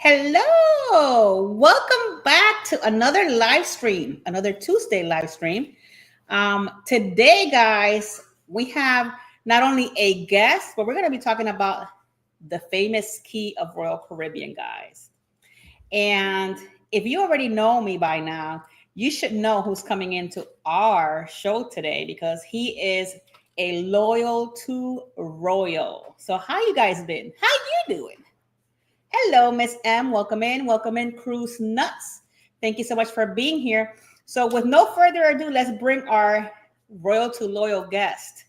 Hello, welcome back to another live stream, another Tuesday live stream. Today, guys, we have not only a guest, but we're going to be talking about the famous Key of Royal Caribbean, guys. And if you already know me by now, you should know who's coming into our show today because he is a loyal to royal. So, how you guys been? How you doing? Hello, Miss M. Welcome in, Cruise Nuts. Thank you so much for being here. So, with no further ado, let's bring our royal to loyal guest.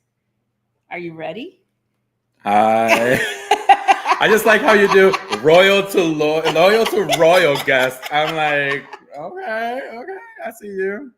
Are you ready? Hi. I just like how you do royal to loyal to royal guest. I'm like, okay, I see you.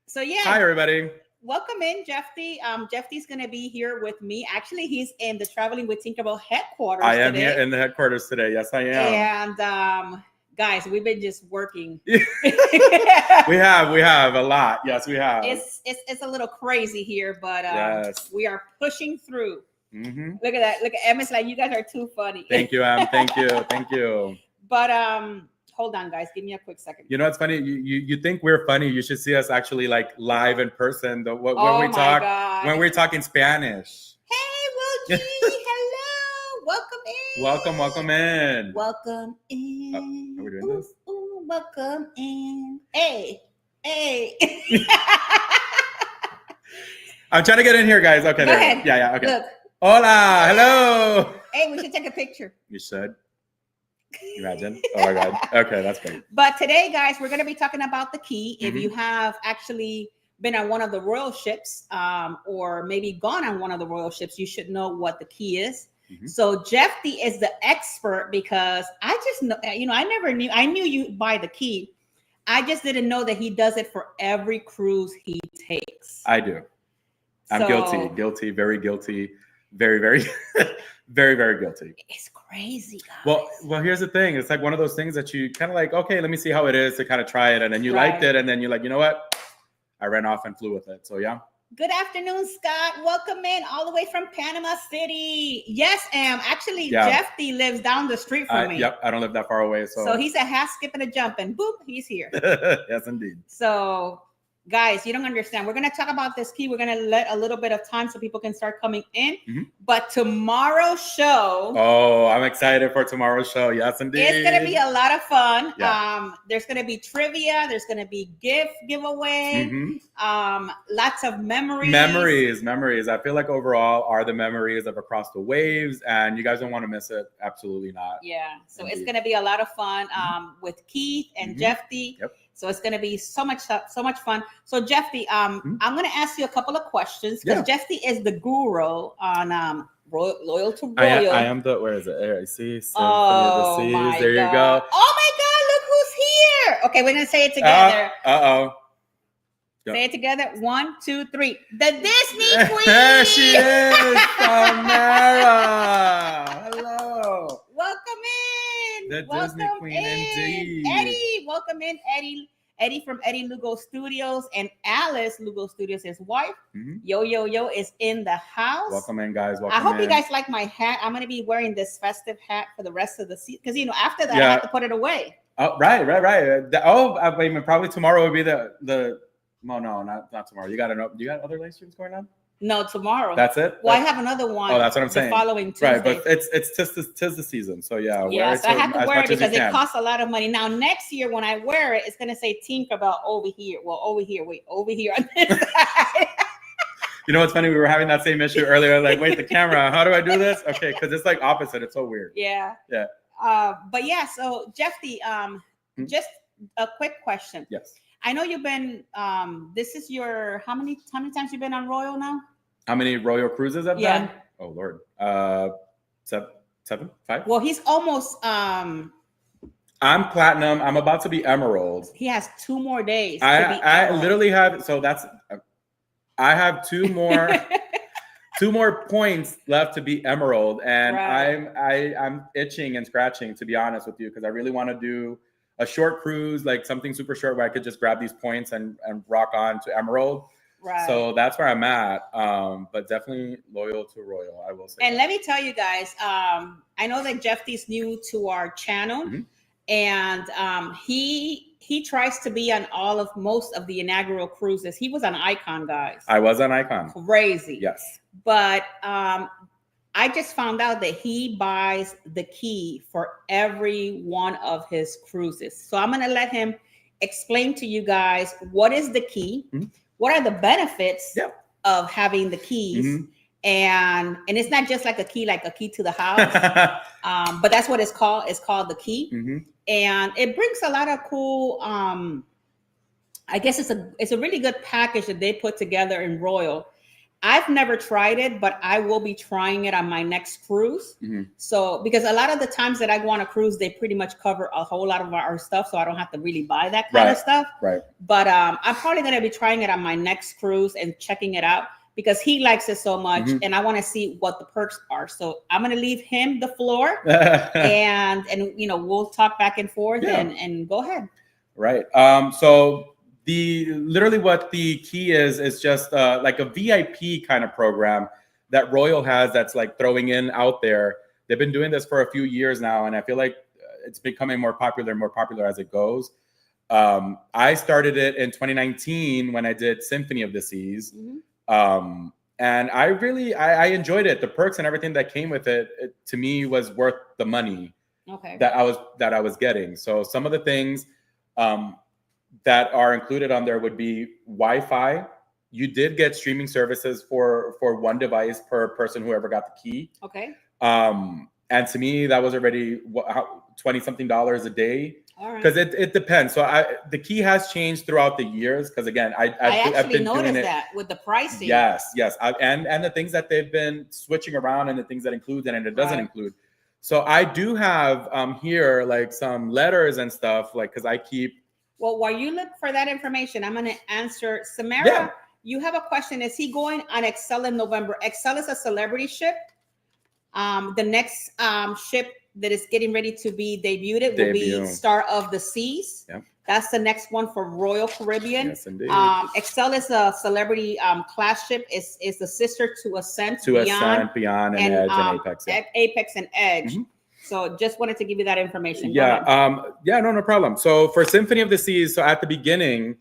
So yeah. Hi, everybody. Welcome in, Jefte. Jefte's going to be here with me. Actually, he's in the Traveling with Tinkerbell headquarters I am today. here in the headquarters today. Yes, I am. And guys, we've been just working. we have a lot. Yes, we have. It's a little crazy here, but yes. We are pushing through. Mm-hmm. Look at that. Look at Emma's like, you guys are too funny. Thank you, Em. Thank you. But hold on, guys. Give me a quick second. You know, it's funny. You think we're funny. You should see us actually like live in person. When we're talking Spanish. Hey, Will G. Hello. Welcome in. Welcome in. Are we doing this? Ooh, welcome in. Hey. I'm trying to get in here, guys. Okay, Go ahead. Yeah, okay. Look. Hola, hello. Hey, we should take a picture. You should. Imagine. Oh my God. Okay, that's great. But today, guys, we're going to be talking about the Key. If you have actually been on one of the royal ships, or maybe gone on one of the royal ships, you should know what the Key is. So Jefte is the expert because I just know, I never knew. I knew you by the Key. I just didn't know that he does it for every cruise he takes. I do. I'm guilty, very guilty, very, very, very, very guilty. It's crazy, guys. Well, here's the thing. It's like one of those things that you kind of like, okay, let me see how it is to kind of try it. And then you liked it. And then you're like, you know what? I ran off and flew with it. So, yeah. Good afternoon, Scott. Welcome in all the way from Panama City. Yes, actually, Jefte lives down the street from me. Yep, I don't live that far away. So he's a half skip and a jump and boop, he's here. Yes, indeed. So, guys, you don't understand. We're going to talk about this Key. We're going to let a little bit of time so people can start coming in. But tomorrow's show. Oh, I'm excited for tomorrow's show. Yes, indeed. It's going to be a lot of fun. Yeah. There's going to be trivia. There's going to be giveaway. Lots of memories. Memories. I feel like overall are the memories of Across the Waves, and you guys don't want to miss it. Absolutely not. Yeah. So it's going to be a lot of fun with Keith and Jefte. Yep. So it's going to be so much fun. So Jefte, I'm going to ask you a couple of questions because Jefte is the guru on loyal to royal. I am the. Where is it? There, I see. Oh the my there God. You go. Oh my God! Look who's here. Okay, we're gonna say it together. Say it together. 1, 2, 3. The Disney Queen. There she is, Samara. Hello. Welcome in. The Disney Queen, indeed. Eddie, welcome in, Eddie. Eddie from Eddie Lugo Studios and Alice Lugo Studios, his wife. Yo is in the house. Welcome in, guys. I hope you guys like my hat. I'm going to be wearing this festive hat for the rest of the season because after that I have to put it away. Oh, right. I mean, probably tomorrow would be the. No, not tomorrow. You got other live streams going on? No, tomorrow. That's it? Well, I have another one. Oh, that's what I'm saying. The following Tuesday. Right, but it's tis the season. So yeah. Yes, I have to wear it because it costs a lot of money. Now next year when I wear it, it's gonna say Tinkerbell over here. Well, over here on this side. You know what's funny? We were having that same issue earlier. Like, wait, the camera. How do I do this? Okay, because it's like opposite. It's so weird. Yeah. Yeah. But yeah. So Jefte, just a quick question. Yes. I know you've been. This is your how many times you've been on Royal now? How many Royal cruises I've done? Oh Lord, 7, 5. Well, he's almost. I'm platinum. I'm about to be emerald. He has 2 more days. I literally have. So that's. I have 2 more. 2 more points left to be emerald, and I'm itching and scratching, to be honest with you, because I really want to do a short cruise, like something super short where I could just grab these points and rock on to emerald. Right. So that's where I'm at. But definitely loyal to royal, I will say. And let me tell you guys, I know that Jefte's new to our channel. and he tries to be on most of the inaugural cruises. He was an Icon, guys. I was an Icon. Crazy. Yes. But I just found out that he buys the key for every one of his cruises. So I'm going to let him explain to you guys what is the key, what are the benefits of having the keys, and it's not just like a key to the house, but that's what it's called. It's called the key, and it brings a lot of cool. I guess it's a really good package that they put together in Royal. I've never tried it, but I will be trying it on my next cruise. So, because a lot of the times that I go on a cruise, they pretty much cover a whole lot of our stuff, so I don't have to really buy that kind of stuff. Right. But I'm probably going to be trying it on my next cruise and checking it out because he likes it so much, and I want to see what the perks are. So I'm going to leave him the floor, and we'll talk back and forth and go ahead. Right. So literally what the key is just like a VIP kind of program that Royal has that's like throwing in out there. They've been doing this for a few years now, and I feel like it's becoming more popular as it goes. I started it in 2019 when I did Symphony of the Seas. And I enjoyed it. The perks and everything that came with it to me was worth the money that I was getting. So some of the things that are included on there would be Wi-Fi. You did get streaming services for one device per person who ever got the key. Okay. And to me, that was already $20-something a day. All right. Because it depends. So the key has changed throughout the years. Because again, I've been noticed doing that with the pricing. Yes. And the things that they've been switching around and the things that include and it doesn't include. So I do have here like some letters and stuff because I keep. Well, while you look for that information, I'm going to answer. Samara, you have a question. Is he going on Excel in November? Excel is a celebrity ship. The next ship that is getting ready to be debuted will be Star of the Seas. Yep. That's the next one for Royal Caribbean. Yes, indeed. Excel is a celebrity class ship. It's the sister to Ascent, Beyond, and Edge and Apex. Apex and Edge. So just wanted to give you that information. No problem. So for Symphony of the Seas, so at the beginning,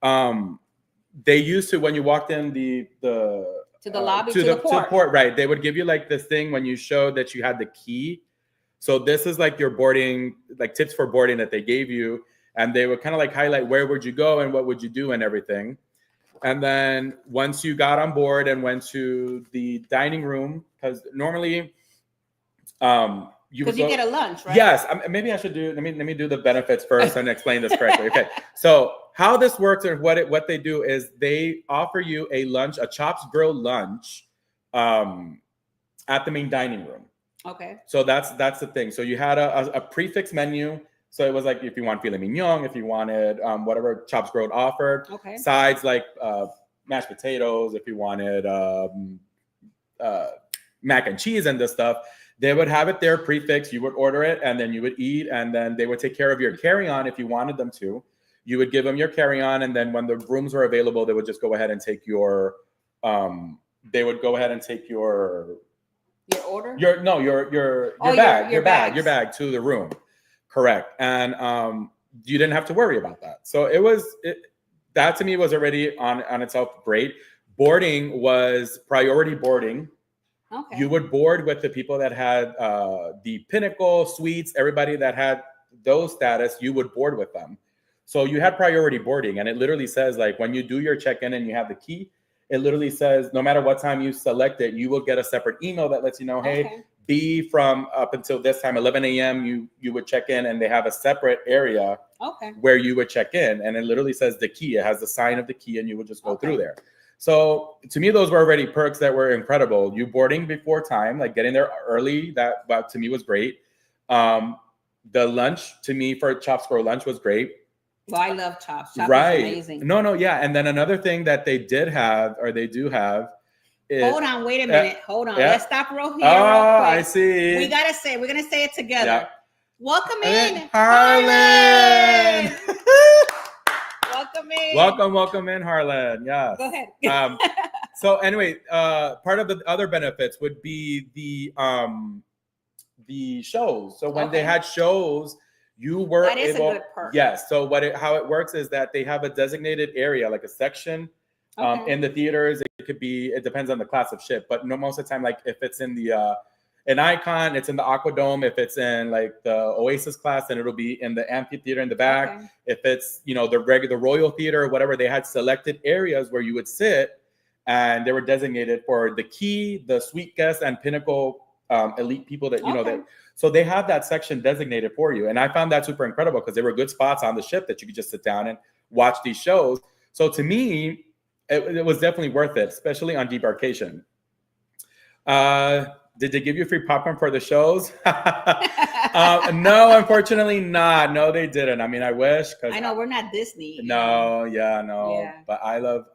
they used to, when you walked in to the lobby, to the port, right? They would give you like this thing when you showed that you had the key. So this is like your boarding, like tips for boarding that they gave you. And they would kind of like highlight where would you go and what would you do and everything. And then once you got on board and went to the dining room, because normally, you get a lunch, right? Yes. Maybe I should do. Let me do the benefits first and explain this correctly. Okay. So how this works or what they do is they offer you a lunch, a Chops Grill lunch, at the main dining room. Okay. So that's the thing. So you had a prefix menu. So it was like if you want filet mignon, if you wanted whatever Chops Grill offered. Okay. Sides like mashed potatoes, if you wanted mac and cheese and this stuff. They would have it there prefix. You would order it, and then you would eat, and then they would take care of your carry-on if you wanted them to. You would give them your carry-on, and then when the rooms were available, they would just go ahead and take your. They would go ahead and take your order. Your bag to the room. Correct, and you didn't have to worry about that. So that to me was already on itself great. Boarding was priority boarding. Okay. You would board with the people that had the Pinnacle suites, everybody that had those status, you would board with them. So you had priority boarding, and it literally says like when you do your check-in and you have the key, it literally says no matter what time you select it, you will get a separate email that lets you know, hey, be from up until this time, 11 a.m. You would check in, and they have a separate area where you would check in, and it literally says the key. It has the sign of the key, and you would just go through there. So to me, those were already perks that were incredible. You boarding before time, like getting there early, that to me was great. The lunch to me for Chops Grill lunch was great. Well, I love Chops. Chops right. is amazing. No, yeah. And then another thing that they do have is, hold on, wait a minute. Hold on. Yeah. Let's stop real here. Oh, real quick. I see. We're gonna say it together. Yeah. Welcome in, Harlan. Welcome in. Welcome in, Harlan. Yes. Go ahead. So anyway, part of the other benefits would be the shows. So when they had shows, you were that is able. a good perk. Yes. So how it works is that they have a designated area, like a section in the theaters. It could be. It depends on the class of ship, but no, most of the time, like if it's in the an Icon, it's in the Aquadome. If it's in like the Oasis class, then it'll be in the amphitheater in the back. Okay. If it's, you know, the regular Royal Theater or whatever, they had selected areas where you would sit, and they were designated for the key, the suite guests, and pinnacle elite people that, you know, that. So they have that section designated for you. And I found that super incredible because there were good spots on the ship that you could just sit down and watch these shows. So to me, it was definitely worth it, especially on debarkation. Did they give you free popcorn for the shows? No, unfortunately not. No, they didn't. I mean, I wish. I know we're not Disney. No, yeah, no. Yeah. But I love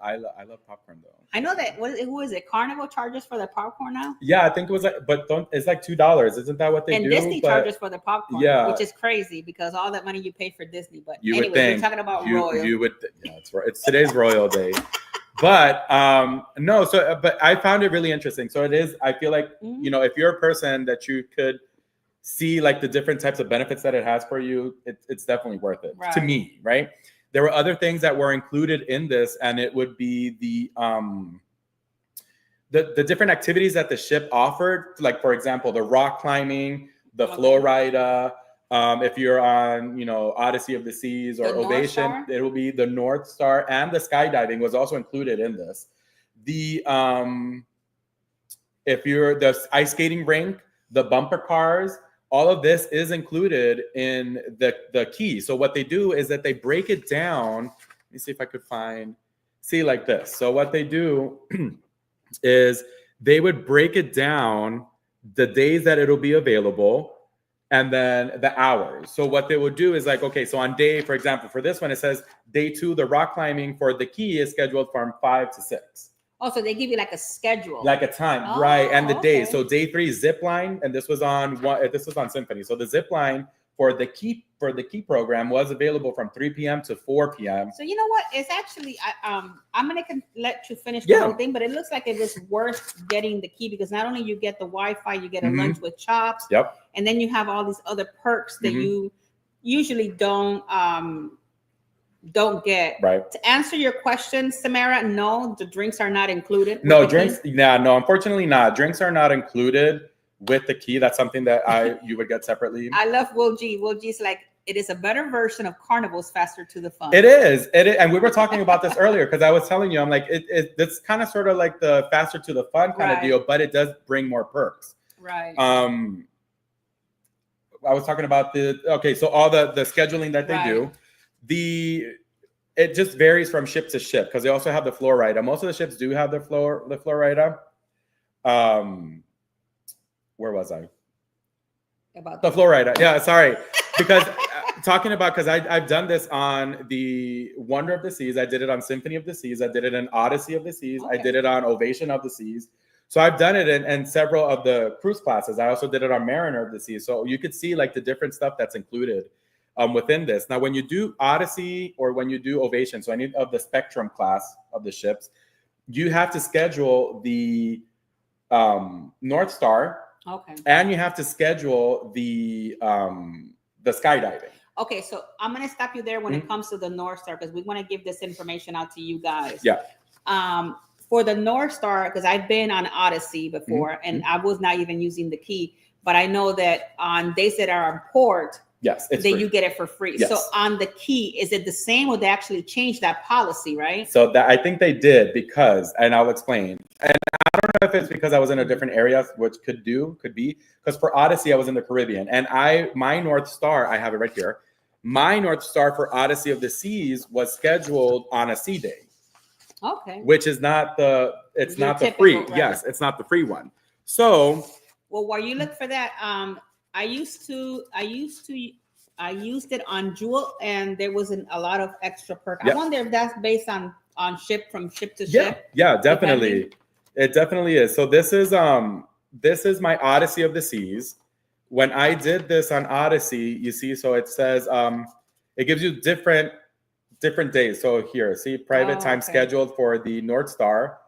popcorn though. I know that. Who is it? Carnival charges for the popcorn now? Yeah, I think it was like, but it's like $2. Isn't that what they do? And Disney charges for the popcorn, yeah, which is crazy because all that money you pay for Disney. But you anyway, would think, we're talking about Royal. You would, yeah, it's today's Royal Day. But no, so but I found it really interesting. So it is, I feel like, you know, if you're a person that you could see like the different types of benefits that it has for you, it's definitely worth it to me, right? There were other things that were included in this, and it would be the different activities that the ship offered, like for example, the rock climbing, the flow rider. If you're on, you know, Odyssey of the Seas or Ovation, it will be the North Star, and the skydiving was also included in this. The if you're the ice skating rink, the bumper cars, all of this is included in the key. So what they do is that they break it down. Let me see if I could see like this. So what they do is they would break it down, the days that it'll be available, and then the hours. So what they would do is like, okay, so on day, for example, for this one, it says day 2, the rock climbing for the key is scheduled from 5 to 6. Oh, so they give you like a schedule, like a time, right? And the day. So day 3 zip line, and this was on Symphony. So the zip line for the key program was available from 3 p.m. to 4 p.m. So you know what? It's actually I'm gonna let you finish the whole thing, but it looks like it was worth getting the key because not only you get the Wi-Fi, you get a lunch with chops. Yep. And then you have all these other perks that you usually don't get. Right. To answer your question, Samara, no, the drinks are not included. No drinks. Yeah, no, unfortunately not. Drinks are not included with the key. That's something that you would get separately. I love Will G. Will G's like, it is a better version of Carnival's Faster to the Fun. It is. And we were talking about this earlier because I was telling you, I'm like, it's kind of sort of like the Faster to the Fun kind of deal, but it does bring more perks. Right. I was talking about so all the scheduling that they do, it just varies from ship to ship because they also have the floor rider. Most of the ships do have the floor rider. Where was I? About the floor rider. Yeah, sorry. Because because I've done this on the Wonder of the Seas. I did it on Symphony of the Seas. I did it in Odyssey of the Seas. I did it on Ovation of the Seas. So I've done it in several of the cruise classes. I also did it on Mariner of the Seas. So you could see like the different stuff that's included within this. Now, when you do Odyssey or when you do Ovation, so any of the Spectrum class of the ships, you have to schedule the North Star. Okay. And you have to schedule the skydiving. Okay, so I'm going to stop you there when it comes to the North Star because we want to give this information out to you guys. Yeah. For the North Star, because I've been on Odyssey before and I was not even using the key, but I know that on days that are on port, yes, then you get it for free. Yes. So on the key, is it the same or they actually changed that policy, right? So that I think they did and I'll explain. And I don't know if it's because I was in a different area, which could be, because for Odyssey, I was in the Caribbean and my North Star, I have it right here. My North Star for Odyssey of the Seas was scheduled on a sea day. Okay. Which is not the free. Right? Yes, it's not the free one. So. Well, while you look for that, I used it on Jewel, and there wasn't a lot of extra perk. Yep. I wonder if that's based on ship from ship to ship. Yeah, definitely. It definitely is. So this is my Odyssey of the Seas. When I did this on Odyssey, you see, so it says it gives you different days. So here, see, private time scheduled for the North Star.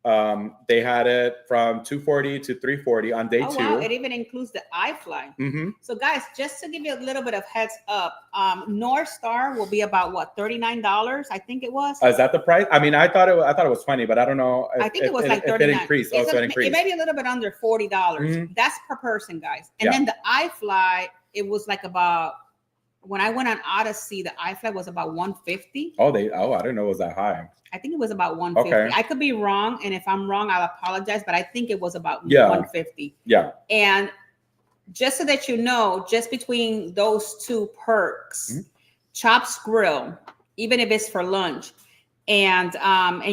They had it from 240 to 340 on day 2. Wow, it even includes the iFly. So guys, just to give you a little bit of heads up, North Star will be about what, $39, I think it was. Is that the price? I mean, I thought it was 20, but I don't know. I think it was like 39. It increased. So it increased. It may be a little bit under $40. That's per person, guys. And then the iFly, it was like about, when I went on Odyssey, the iFly was about $150. I didn't know it was that high. I think it was about $150. Okay. I could be wrong, and if I'm wrong, I'll apologize. But I think it was about $150. Yeah. And just so that you know, just between those 2 perks, Chops Grill, even if it's for lunch, and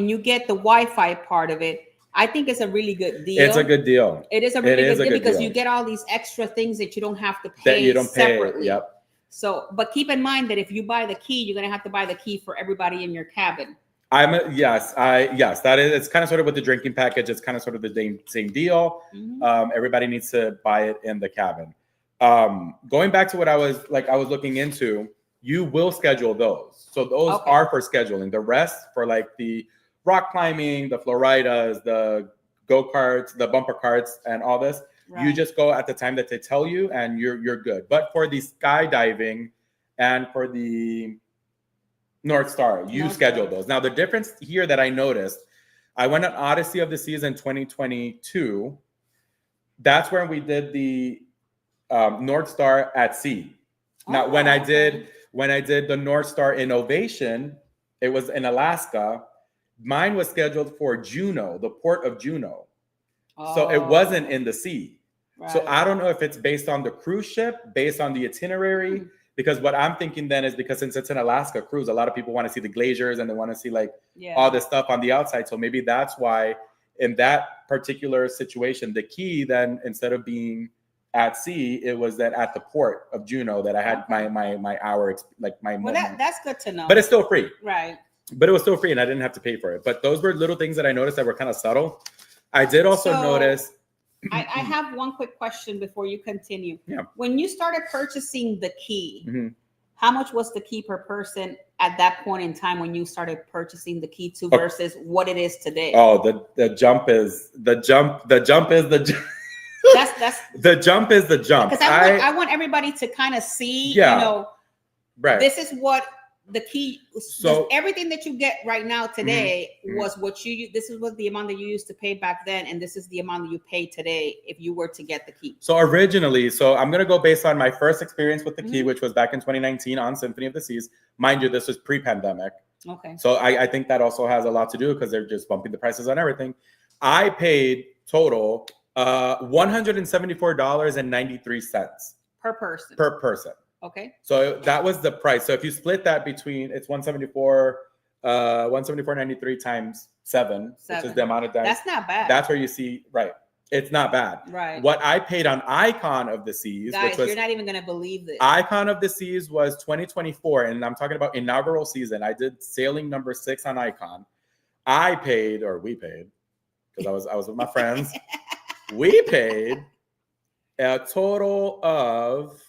you get the Wi-Fi part of it, I think it's a really good deal. It's a good deal. It is a really good deal because you get all these extra things that you don't have to pay that you don't separately. Pay. Yep. So, but keep in mind that if you buy the key, you're gonna have to buy the key for everybody in your cabin. Yes, that is. It's kind of sort of with the drinking package. It's kind of sort of the same deal. Everybody needs to buy it in the cabin. Going back to what I was looking into, you will schedule those. So those are for scheduling. The rest for like the rock climbing, the Floridas, the go-karts, the bumper carts, and all this. Right. You just go at the time that they tell you, and you're good. But for the skydiving and for the North Star, you schedule those. Now, the difference here that I noticed, I went on Odyssey of the Seas in 2022. That's where we did the North Star at sea. Now, when I did the North Star Innovation, it was in Alaska. Mine was scheduled for Juneau, the port of Juneau. So it wasn't in the sea. Right. So I don't know if it's based on the cruise ship, based on the itinerary. Because what I'm thinking then is because since it's an Alaska cruise, a lot of people want to see the glaciers and they want to see all this stuff on the outside. So maybe that's why in that particular situation, the key then, instead of being at sea, it was that at the port of Juneau that I had my hour, that's good to know. But it's still free. Right. But it was still free and I didn't have to pay for it. But those were little things that I noticed that were kind of subtle. I did also notice. I have one quick question before you continue. Yeah. When you started purchasing the key, how much was the key per person at that point in time when you started purchasing the key to versus what it is today? Oh, the jump is the jump. The jump is the jump. That's the jump is the jump. Because I want everybody to kind of see, right. This is what the key. So everything that you get right now today was what this is what the amount that you used to pay back then, and this is the amount that you pay today if you were to get the key. So originally, I'm gonna go based on my first experience with the key, which was back in 2019 on Symphony of the Seas. Mind you, this was pre-pandemic. Okay. So I think that also has a lot to do because they're just bumping the prices on everything. I paid total $174.93 per person. Per person. Okay. So that was the price. So if you split that between, it's 174.93 times 7, which is the amount of time. That's not bad. That's where you see, right. It's not bad. Right. What I paid on Icon of the Seas, guys, which was, you're not even going to believe this. Icon of the Seas was 2024, and I'm talking about inaugural season. I did sailing number 6 on Icon. We paid, because I was with my friends. We paid a total of,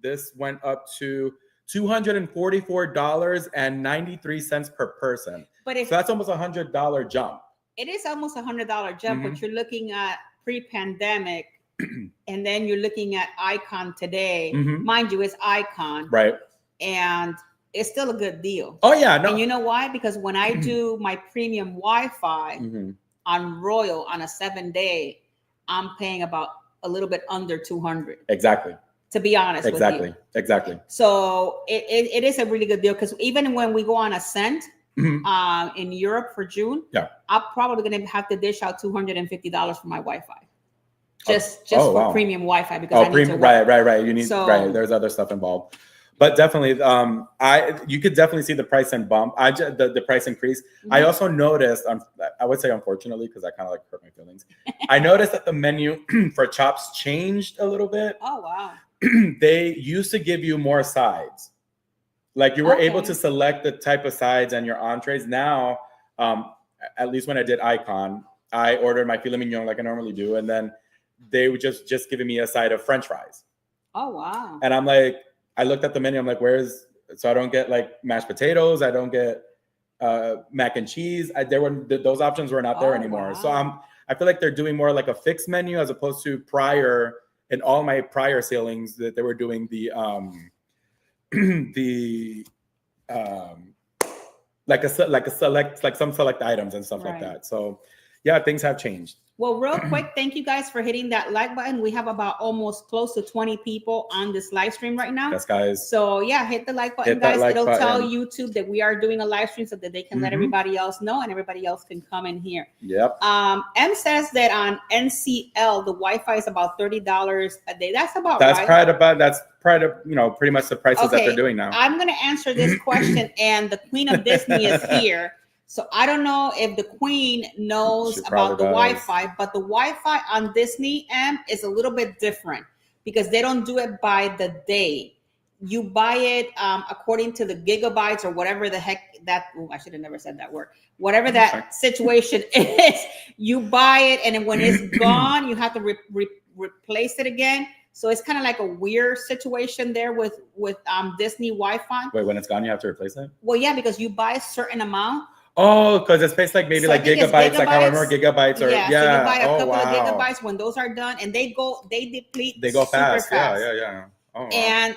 this went up to $244.93 per person. So that's almost $100 jump. It is almost $100 jump, but you're looking at pre-pandemic, and then you're looking at Icon today. Mind you, it's Icon, right? And it's still a good deal. Oh yeah, no. And you know why? Because when I do my premium Wi-Fi on Royal on a 7-day, I'm paying about a little bit under $200. Exactly. To be honest with you. Exactly. So it is a really good deal because even when we go on Ascent in Europe for June, I'm probably going to have to dish out $250 for my Wi-Fi. Just for premium Wi-Fi because I need to work. Right. You need There's other stuff involved. But definitely, you could definitely see the price and bump. The price increase. I also noticed, I would say unfortunately, because I kind of hurt my feelings. I noticed that the menu for Chops changed a little bit. Oh wow! They used to give you more sides, like you were able to select the type of sides and your entrees. Now, at least when I did Icon, I ordered my filet mignon like I normally do, and then they were just giving me a side of French fries. Oh wow! And I'm like. I looked at the menu. I'm like, so I don't get like mashed potatoes. I don't get mac and cheese. Those options were not there anymore. Wow. So I feel like they're doing more like a fixed menu as opposed to prior. In all my prior sailings, that they were doing the like some select items and stuff like that. So yeah, things have changed. Well, real quick, thank you guys for hitting that like button. We have about almost close to 20 people on this live stream right now. Yes, guys. So yeah, hit the like button, guys. It'll tell YouTube that we are doing a live stream so that they can let everybody else know and everybody else can come in here. Yep. M says that on NCL the Wi-Fi is about $30 a day. That's about right. That's pretty much the prices that they're doing now. I'm gonna answer this question, and the Queen of Disney is here. So I don't know if the Queen knows about the Wi-Fi, but the Wi-Fi on Disney is a little bit different because they don't do it by the day. You buy it according to the gigabytes or whatever the heck that. I should have never said that word. Whatever that situation is, you buy it, and then when it's gone, you have to replace it again. So it's kind of like a weird situation there with Disney Wi-Fi. Wait, when it's gone, you have to replace it? Well, yeah, because you buy a certain amount. Oh, because it's based like maybe like gigabytes, like however gigabytes or so you buy a couple of gigabytes. When those are done, and they deplete. They go fast. Yeah. Oh, wow. And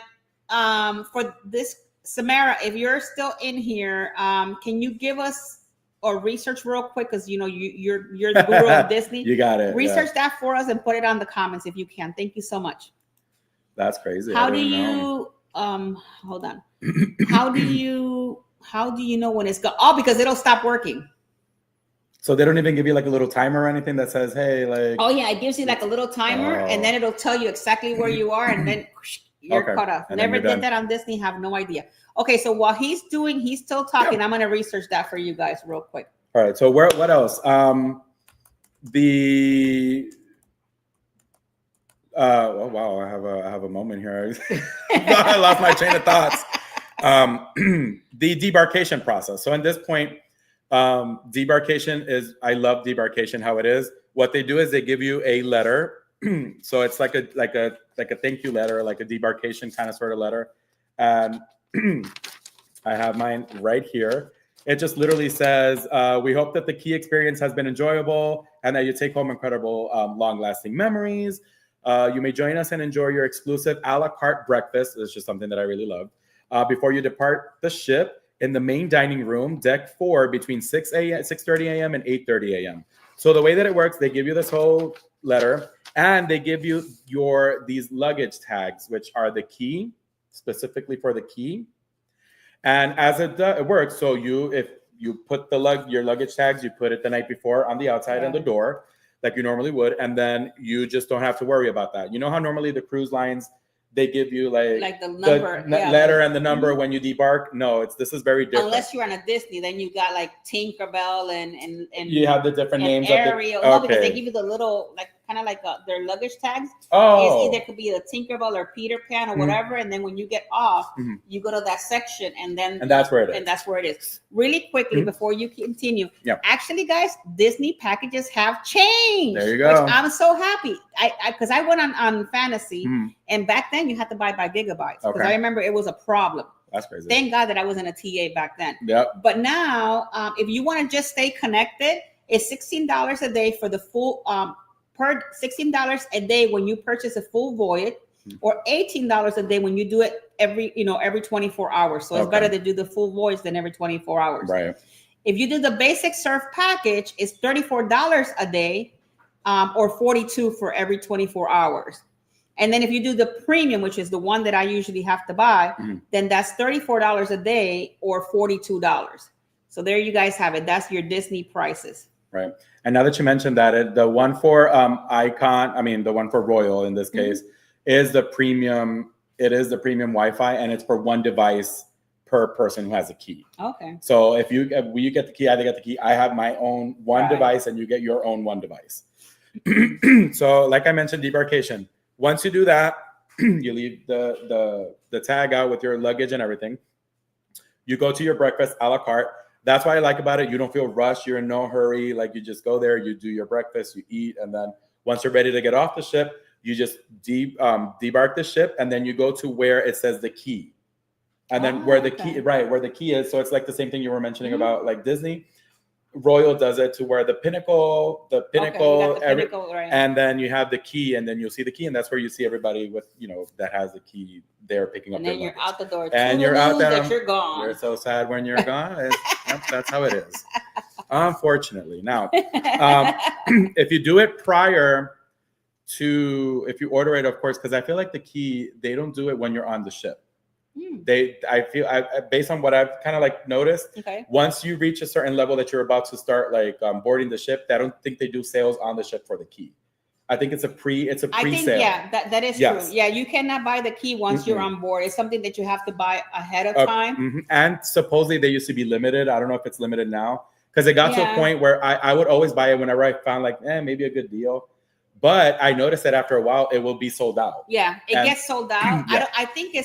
for this, Samara, if you're still in here, can you give us or research real quick, because you're the guru of Disney. You got it. Research that for us and put it on the comments if you can. Thank you so much. That's crazy. How do you hold on? How do you know when it's gone? Oh, because it'll stop working. So they don't even give you like a little timer or anything that says, hey, like. Oh yeah, it gives you like a little timer, and then it'll tell you exactly where you are, and then you're cut off. Never did that on Disney. Have no idea. Okay, so while he's still talking, I'm gonna research that for you guys real quick. All right. So what else? Oh wow, I have a moment here. I lost my train of thoughts. The debarkation process. So at this point, debarkation is, I love debarkation how it is. What they do is they give you a letter. So it's like a thank you letter, like a debarkation kind of sort of letter. And I have mine right here. It just literally says, we hope that the key experience has been enjoyable and that you take home incredible, long-lasting memories. You may join us and enjoy your exclusive a la carte breakfast. It's just something that I really love. Before you depart the ship in the main dining room, deck 4, between 6:30 a.m. and 8:30 a.m. So the way that it works, they give you this whole letter and they give you these luggage tags, which are the key, specifically for the key. And as it works, so if you put your luggage tags, you put it the night before on the outside on the door, like you normally would, and then you just don't have to worry about that. You know how normally the cruise lines, they give you like the number, letter and the number when you debark? No, this is very different. Unless you're on a Disney, then you got like Tinkerbell and you have the different names Ariel. of the, no, because they give you the little kind of like their luggage tags. Oh, there could be a Tinkerbell or Peter Pan or whatever, and then when you get off, you go to that section, and that's where it is. And that's where it is. Really quickly before you continue, actually, guys, Disney packages have changed. There you go. Which I'm so happy. Because I went on Fantasy, and back then you had to buy by gigabytes. Because I remember it was a problem. That's crazy. Thank God that I was in a TA back then. Yep. But now, if you want to just stay connected, it's $16 a day for the full per $16 a day when you purchase a full voyage, or $18 a day when you do it every 24 hours. So it's better to do the full voyage than every 24 hours. Right. If you do the basic surf package, it's $34 a day, or $42 for every 24 hours. And then if you do the premium, which is the one that I usually have to buy, then that's $34 a day or $42. So there you guys have it. That's your Disney prices. Right. And now that you mentioned that, the one for the one for Royal in this case is the premium. It is the premium Wi-Fi, and it's for one device per person who has a key. Okay. So if you get the key, I get the key. I have my own one device, and you get your own one device. So like I mentioned, debarkation. Once you do that, you leave the tag out with your luggage and everything. You go to your breakfast a la carte. That's what I like about it. You don't feel rushed. You're in no hurry. Like you just go there, you do your breakfast, you eat, and then once you're ready to get off the ship, you just debark the ship, and then you go to where it says the key. And then where the key is. So it's like the same thing you were mentioning about like Disney. Royal does it to where the pinnacle, right. and then you have the key, and then you'll see the key, and that's where you see everybody with, that has the key there picking up. And then you're out the door. And you're out there. You're gone. You're so sad when you're gone. That's how it is. Unfortunately. Now, if you do it prior to, if you order it, of course, because I feel like the key, they don't do it when you're on the ship. I feel based on what I've kind of like noticed, once you reach a certain level that you're about to start like boarding the ship, I don't think they do sales on the ship for the key. I think it's a pre-sale. I think, that is true. Yeah, you cannot buy the key once you're on board. It's something that you have to buy ahead of time. And supposedly they used to be limited. I don't know if it's limited now, because it got to a point where I would always buy it whenever I found like, maybe a good deal. But I noticed that after a while, it will be sold out. Yeah, it gets sold out. I think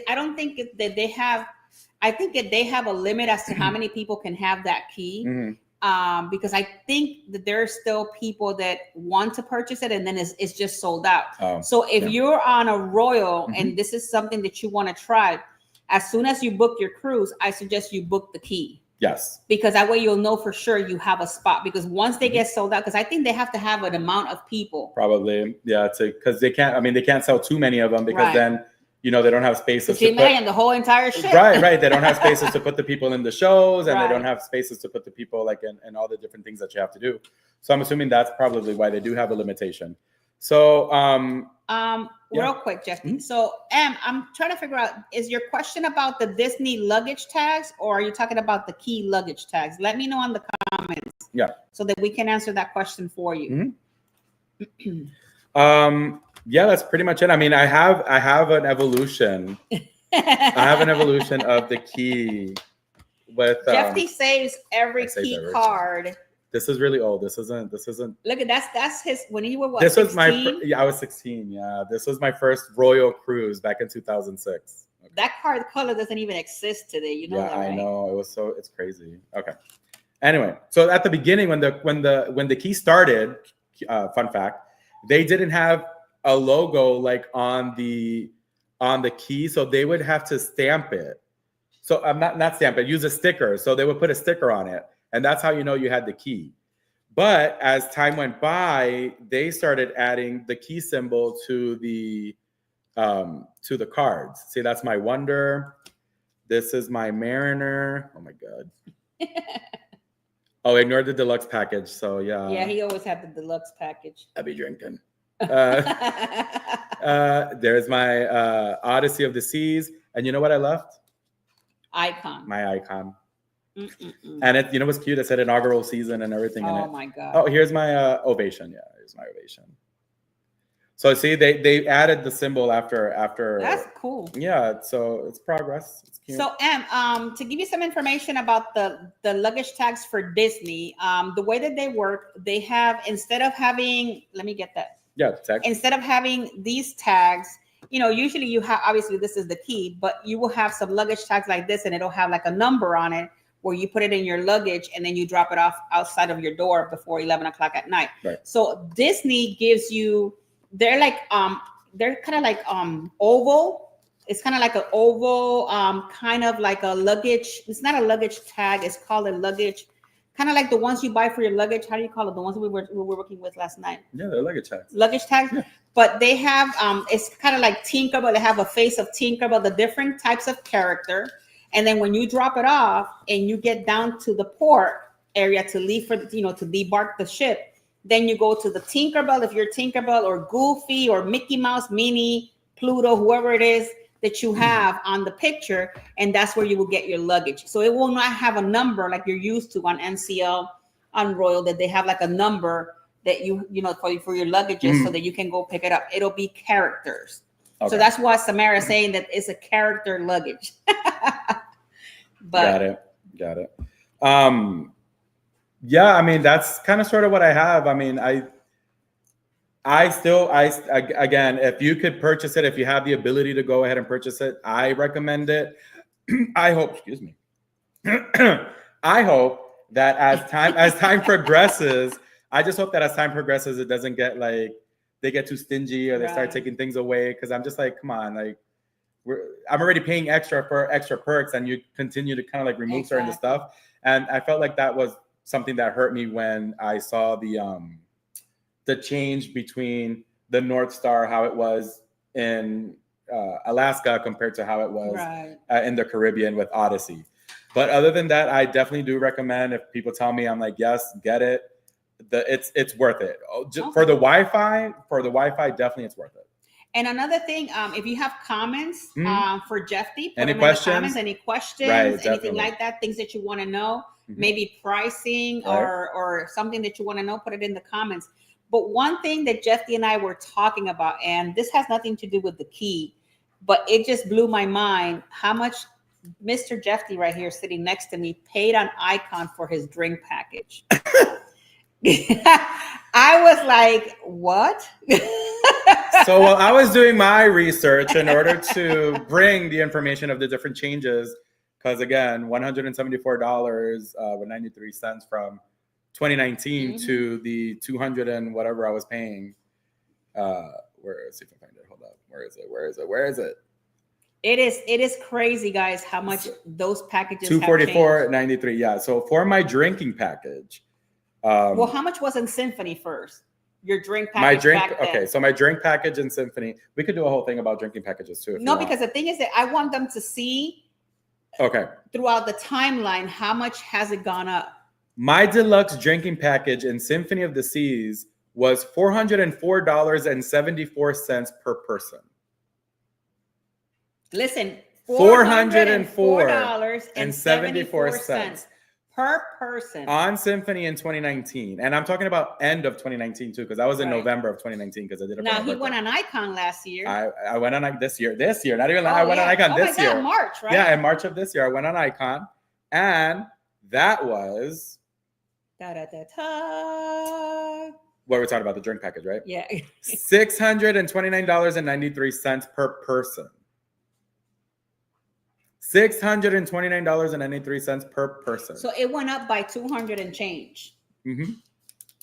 I don't think that they have. I think that they have a limit as to how many people can have that key. Because I think that there are still people that want to purchase it, and then it's just sold out. So if you're on a Royal and this is something that you want to try, as soon as you book your cruise, I suggest you book the key. Yes. Because that way you'll know for sure you have a spot. Because once they get sold out, because I think they have to have an amount of people. Probably, yeah. Because they can't. I mean, they can't sell too many of them, because then they don't have spaces to put the whole entire ship. Right. They don't have spaces to put the people in the shows, and they don't have spaces to put the people like in all the different things that you have to do. So I'm assuming that's probably why they do have a limitation. So real quick, Jefte. So I'm trying to figure out, is your question about the Disney luggage tags, or are you talking about the key luggage tags? Let me know in the comments. Yeah. So that we can answer that question for you. Yeah, that's pretty much it. I mean, I have an evolution. I have an evolution of the key with Jefte saves every key card. This is really old. This isn't. Look at that's his when you were what? This 16? was I was 16. Yeah, this was my first Royal cruise back in 2006. Okay. That card color doesn't even exist today. You know that, right? I know. It's crazy. Okay. Anyway, so at the beginning, when the key started, fun fact, they didn't have a logo like on the key, so they would have to stamp it. So I'm not stamp it, use a sticker. So they would put a sticker on it, and that's how you had the key. But as time went by, they started adding the key symbol to the cards. See, that's my Wonder. This is my Mariner. Oh my God. Oh, ignore the deluxe package. So yeah. Yeah, he always had the deluxe package. I'll be drinking. There's my Odyssey of the Seas, and you know what I left? Icon. My icon. And it, what's cute? It said inaugural season and everything in it. Oh my God. Oh, here's my Ovation. Yeah, here's my Ovation. So see, they added the symbol after. That's cool. Yeah, so it's progress. It's cute. So to give you some information about the luggage tags for Disney, the way that they work, they have, instead of having, let me get that. Yeah, tag. Instead of having these tags, usually you have, obviously this is the key, but you will have some luggage tags like this, and it'll have like a number on it where you put it in your luggage and then you drop it off outside of your door before 11 o'clock at night. Right. So Disney gives you, they're kind of like oval. It's kind of like an oval, kind of like a luggage. It's not a luggage tag. It's called a luggage. Kind of like the ones you buy for your luggage. How do you call it? The ones we were working with last night. Yeah, they're luggage tags. Luggage tags. Yeah. But they have, it's kind of like Tinkerbell. They have a face of Tinkerbell, the different types of character. And then when you drop it off and you get down to the port area to leave to debark the ship, then you go to the Tinkerbell, if you're Tinkerbell, or Goofy or Mickey Mouse, Minnie, Pluto, whoever it is that you have on the picture, and that's where you will get your luggage. So it will not have a number like you're used to on NCL, on Royal, that they have like a number that for your luggages so that you can go pick it up. It'll be characters. Okay. So that's why Samara is saying that it's a character luggage. But got it. Yeah, I mean, that's kind of sort of what I have. I mean, I again, if you could purchase it, if you have the ability to go ahead and purchase it, I recommend it. I hope that as time progresses, I just hope that as time progresses, it doesn't get like they get too stingy or they start taking things away. Cause I'm just like, come on, like I'm already paying extra for extra perks, and you continue to kind of like remove certain stuff. And I felt like that was something that hurt me when I saw the change between the North Star, how it was in Alaska compared to how it was in the Caribbean with Odyssey. But other than that, I definitely do recommend, if people tell me, I'm like, yes, get it. It's worth it. For the Wi-Fi, definitely it's worth it. And another thing, if you have comments for Jefte, any questions, anything like that, things that you want to know, maybe pricing or something that you want to know, put it in the comments. But one thing that Jefte and I were talking about, and this has nothing to do with the key, but it just blew my mind how much Mr. Jefte right here sitting next to me paid on Icon for his drink package. I was like, what? So while I was doing my research in order to bring the information of the different changes, because again, $174 with 93 cents from 2019 to the 200 and whatever I was paying. Where is it? If I find it, hold up. Where is it? It is crazy, guys, how much those packages $244.93. Yeah. So for my drinking package. Well, how much was in Symphony first? Your drink package. Okay, so my drink package in Symphony. We could do a whole thing about drinking packages too. No, because the thing is that I want them to see throughout the timeline how much has it gone up. My deluxe drinking package in Symphony of the Seas was $404.74 per person. Listen, $404.74 per person on Symphony in 2019, and I'm talking about end of 2019 too, because I was in November of 2019 because I did it. Now he went on Icon last year. I went on this year, not even. I went on Icon this year. March, right? Yeah, in March of this year, I went on Icon, and that was what we're talking about, the drink package, right? Yeah, $629.93 per person. $629.93 per person. So it went up by 200 and change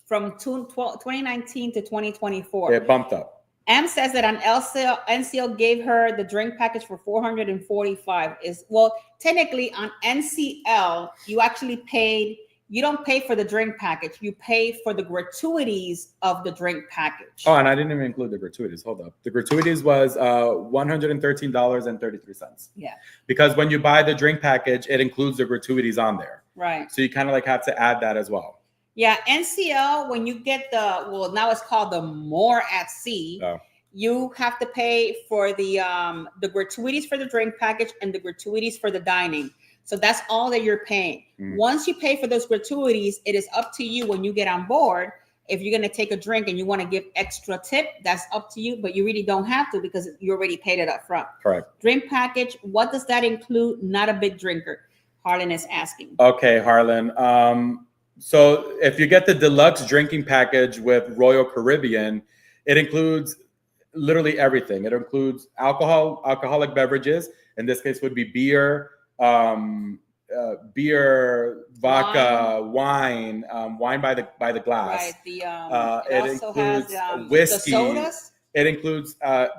from 2019 to 2024. It bumped up. M says that on NCL gave her the drink package for $445. Well, technically on NCL, you actually paid. You don't pay for the drink package. You pay for the gratuities of the drink package. Oh, and I didn't even include the gratuities. Hold up. The gratuities was $113.33. Yeah. Because when you buy the drink package, it includes the gratuities on there. Right. So you kind of like have to add that as well. Yeah. NCL, when you get now it's called the More at Sea. Oh. You have to pay for the gratuities for the drink package and the gratuities for the dining. So that's all that you're paying. Once you pay for those gratuities, it is up to you when you get on board. If you're going to take a drink and you want to give extra tip, that's up to you, but you really don't have to because you already paid it up front. Correct. Drink package, what does that include? Not a big drinker. Harlan is asking. Okay, Harlan. So if you get the deluxe drinking package with Royal Caribbean, it includes literally everything. It includes alcoholic beverages. In this case would be beer, vodka, wine by the glass. Right. It includes whiskey. The sodas. It includes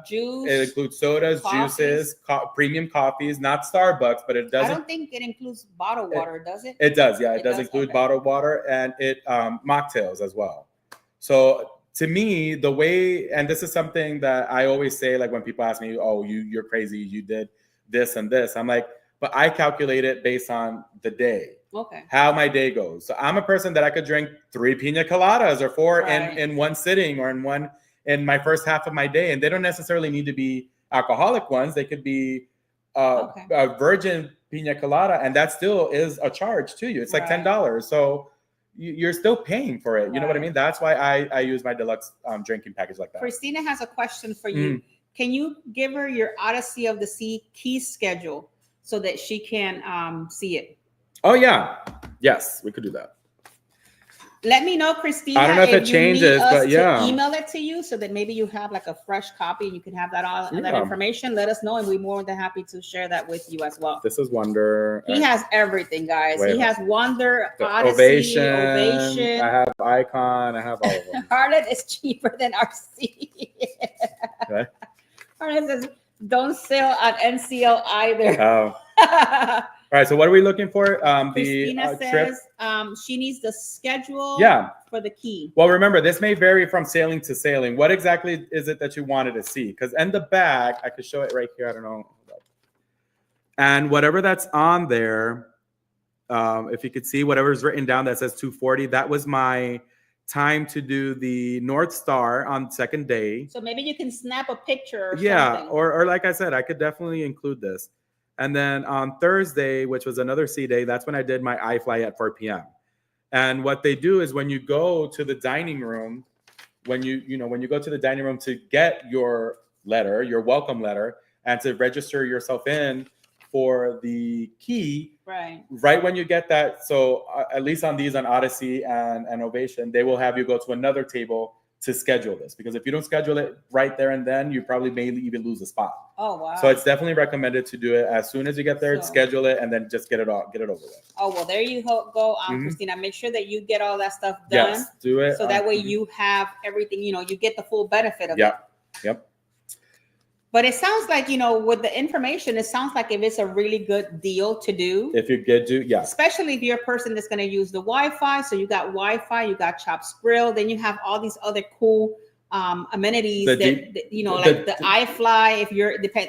juice. It includes sodas, coffees. Juices, premium coffees, not Starbucks, but it doesn't. I don't think it includes bottled water, does it? It does, yeah. It does include bottled water, and it mocktails as well. So to me, the way, and this is something that I always say, like when people ask me, "Oh, you're crazy, you did this and this," I'm like, but I calculate it based on the day. Okay. How my day goes. So I'm a person that I could drink 3 pina coladas or 4 in one sitting or in my first half of my day. And they don't necessarily need to be alcoholic ones. They could be a virgin pina colada. And that still is a charge to you. It's like $10. So you're still paying for it. You know what I mean? That's why I use my deluxe drinking package like that. Christina has a question for you. Can you give her your Odyssey of the Sea key schedule so that she can see it? Oh, yeah. Yes, we could do that. Let me know, Christina. I don't know if it changes, but yeah. Email it to you so that maybe you have like a fresh copy and you can have that that information. Let us know, and we're more than happy to share that with you as well. This is Wonder. He has everything, guys. He has Wonder, Odyssey, Ovation. I have Icon. I have all of them. Harlan is cheaper than RC. Okay. Harlan says Don't sail on NCL either. Oh. All right. So what are we looking for? Christina The trip. says she needs the schedule for the key. Well, remember, this may vary from sailing to sailing. What exactly is it that you wanted to see? Because in the back, I could show it right here. I don't know. And whatever that's on there, if you could see whatever's written down that says 2:40, that was my time to do the North Star on second day. So maybe you can snap a picture or something. Or like I said, I could definitely include this. And then on Thursday, which was another sea day, that's when I did my iFly at 4 p.m. And what they do is when you go to the dining room, when you go to the dining room to get your letter, your welcome letter, and to register yourself in for the key, right when you get that. So at least on these, on Odyssey and Ovation, they will have you go to another table to schedule this, because if you don't schedule it right there and then, you probably may even lose a spot. Oh wow! So it's definitely recommended to do it as soon as you get there. Schedule it and then just get it over with. Oh well, there you go, Christina. Make sure that you get all that stuff done. Yes, do it. So that way you have everything. You get the full benefit of it. Yep. But it sounds like, with the information, it sounds like if it's a really good deal to do. If you get to, yeah. Especially if you're a person that's going to use the Wi-Fi. So you got Wi-Fi, you got Chops Grill, then you have all these other cool amenities like the iFly.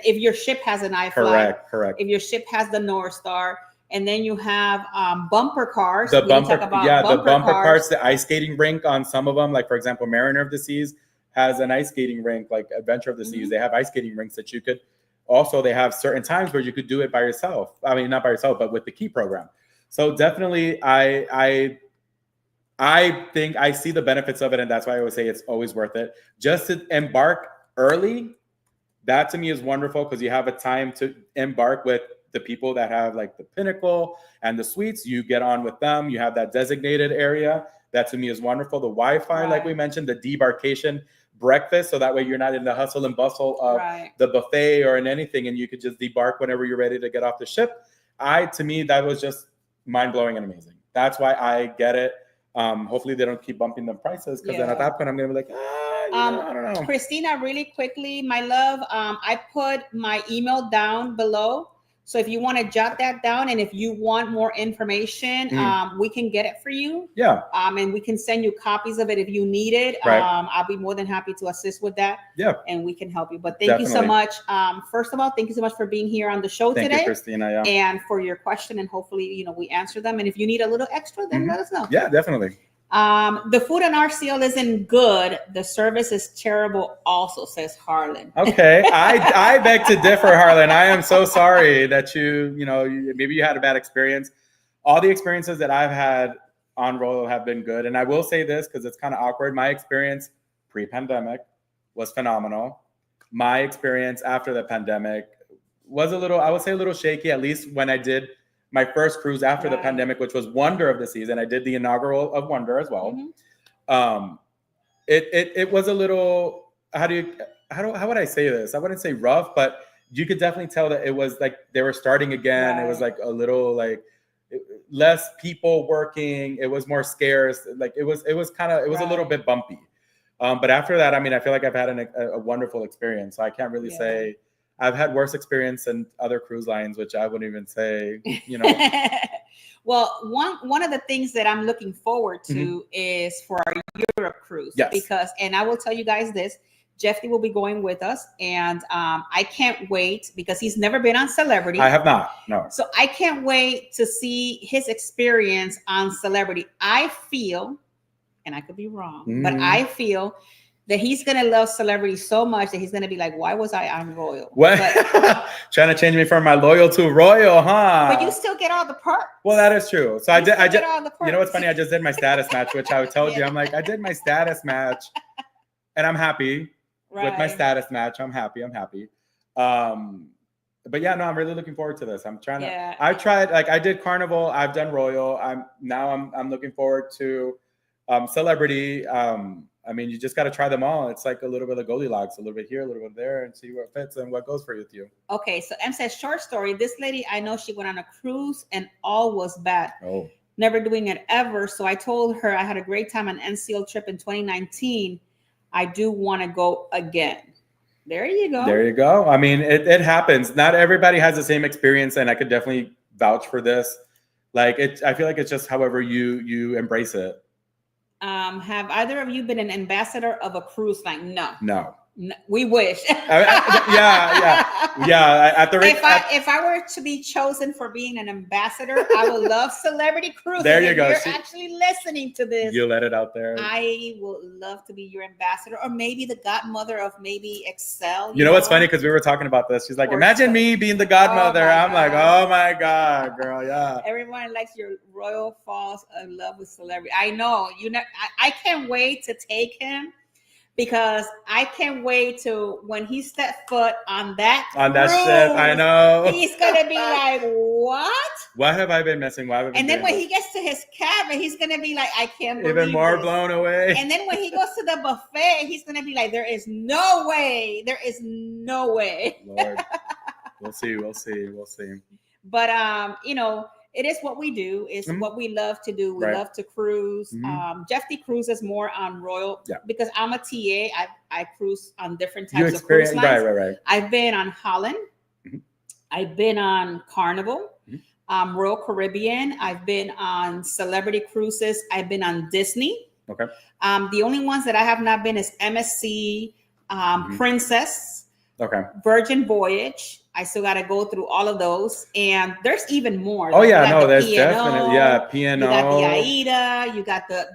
If your ship has an iFly, correct. If your ship has the North Star, and then you have bumper cars. The bumper cars, the ice skating rink on some of them, like for example, Mariner of the Seas has an ice skating rink, like Adventure of the Seas. They have ice skating rinks that you could also, they have certain times where you could do it by yourself. I mean, not by yourself, but with the key program. So definitely I think I see the benefits of it. And that's why I always say it's always worth it. Just to embark early, that to me is wonderful, because you have a time to embark with the people that have like the Pinnacle and the suites. You get on with them. You have that designated area. That to me is wonderful. The Wi-Fi, like we mentioned, the debarkation breakfast, so that way you're not in the hustle and bustle of the buffet or in anything, and you could just debark whenever you're ready to get off the ship. To me, that was just mind-blowing and amazing. That's why I get it. Hopefully they don't keep bumping the prices, because then at that point I'm gonna be like, I don't know. Christina, really quickly, my love, I put my email down below. So if you want to jot that down, and if you want more information, we can get it for you. Yeah. And we can send you copies of it if you need it. I'll be more than happy to assist with that. Yeah. And we can help you. But thank you so much. First of all, thank you so much for being here on the show today. Thank you, Christina. And for your question, and hopefully, we answer them. And if you need a little extra, then let us know. Yeah, definitely. The food on RCL isn't good. The service is terrible also, says Harlan. Okay. I beg to differ, Harlan. I am so sorry that maybe you had a bad experience. All the experiences that I've had on Royal have been good. And I will say this, because it's kind of awkward. My experience pre-pandemic was phenomenal. My experience after the pandemic was a little shaky, at least when I did my first cruise after the pandemic, which was Wonder of the Seas, and I did the inaugural of Wonder as well. It was a little, how would I say this? I wouldn't say rough, but you could definitely tell that it was like they were starting again. It was like a little like less people working. It was more scarce. Like it was a little bit bumpy. But after that, I mean, I feel like I've had a wonderful experience. So I can't really say. I've had worse experience than other cruise lines, which I wouldn't even say, Well, one of the things that I'm looking forward to is for our Europe cruise. Yes. And I will tell you guys this, Jefte will be going with us, and I can't wait, because he's never been on Celebrity. I have not, no. So I can't wait to see his experience on Celebrity. I feel, and I could be wrong, but I feel that he's going to love Celebrity so much that he's going to be like, why was I on Royal? What? Trying to change me from my Loyal to Royal, huh? But you still get all the perks. Well, that is true. So I just, all the perks. You know what's funny? I just did my status match, which I told you. I'm like, I did my status match and I'm happy with my status match. I'm happy. But yeah, no, I'm really looking forward to this. I'm trying to, I've tried, like I did Carnival. I've done Royal. I'm looking forward to Celebrity. I mean, you just got to try them all. It's like a little bit of Goldilocks, a little bit here, a little bit there, and see what fits and what goes for you. Okay, so M says, short story. This lady, I know she went on a cruise and all was bad. Oh. Never doing it ever. So I told her I had a great time on NCL trip in 2019. I do want to go again. There you go. There you go. I mean, it happens. Not everybody has the same experience, and I could definitely vouch for this. Like I feel like it's just however you embrace it. Have either of you been an ambassador of a cruise line? No. No. We wish. Yeah. At the rate, if I were to be chosen for being an ambassador, I would love celebrity cruises. There you if go. You're actually listening to this. You let it out there. I would love to be your ambassador, or maybe the godmother of maybe Excel. You know what's funny? Because we were talking about this. She's like, imagine me being the godmother. I'm like, oh my God, girl, yeah. Everyone likes your royal falls in love with celebrity. I know. I can't wait to take him. Because I can't wait to when he stepped foot on that ship. I know he's gonna be like, "What? What have I been missing? Why have I been?" And then when he gets to his cabin, he's gonna be like, "I can't believe." Even more this. Blown away. And then when he goes to the buffet, he's gonna be like, "There is no way. There is no way." Lord, we'll see. But it is what we do. It's what we love to do. We love to cruise. Jefte cruises more on Royal because I'm a TA. I cruise on different types of cruise lines. Right. I've been on Holland. I've been on Carnival, Royal Caribbean. I've been on Celebrity Cruises. I've been on Disney. Okay. The only ones that I have not been is MSC, Princess, Virgin Voyage. I still got to go through all of those, and there's even more. Oh yeah, no, there's definitely P&O. You got the Aida. You got the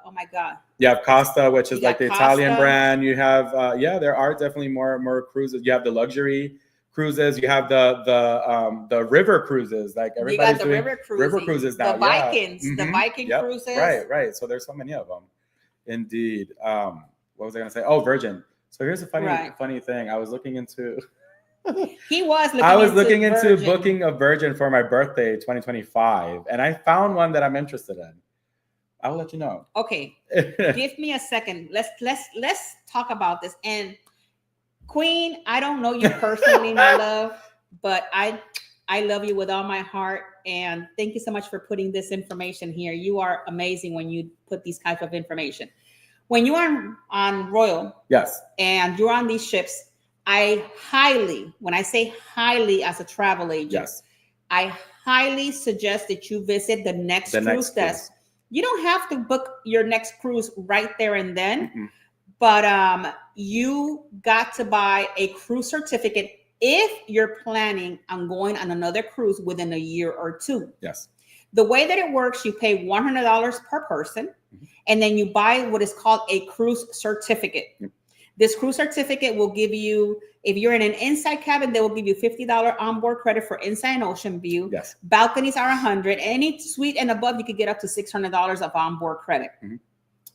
oh my God. You have Costa, which is like the Italian brand. You have there are definitely more cruises. You have the luxury cruises. You have the river cruises. Like everybody's doing river cruises now. The Vikings, the Viking cruises. Right. So there's so many of them. Indeed. What was I gonna say? Oh, Virgin. So here's a funny thing. I was looking into. I was looking into booking a Virgin for my birthday 2025, and I found one that I'm interested in. I will let you know. Okay, give me a second. Let's talk about this. And Queen, I don't know you personally, my love, but I love you with all my heart, and thank you so much for putting this information here. You are amazing when you put these type of information. When you are on Royal, and you're on these ships. When I say highly as a travel agent, I highly suggest that you visit the next cruise desk. You don't have to book your next cruise right there and then, but you got to buy a cruise certificate if you're planning on going on another cruise within a year or two. Yes. The way that it works, you pay $100 per person, and then you buy what is called a cruise certificate. This cruise certificate will give you, if you're in an inside cabin, they will give you $50 onboard credit for inside and ocean view. Yes. Balconies are $100. Any suite and above, you could get up to $600 of onboard credit.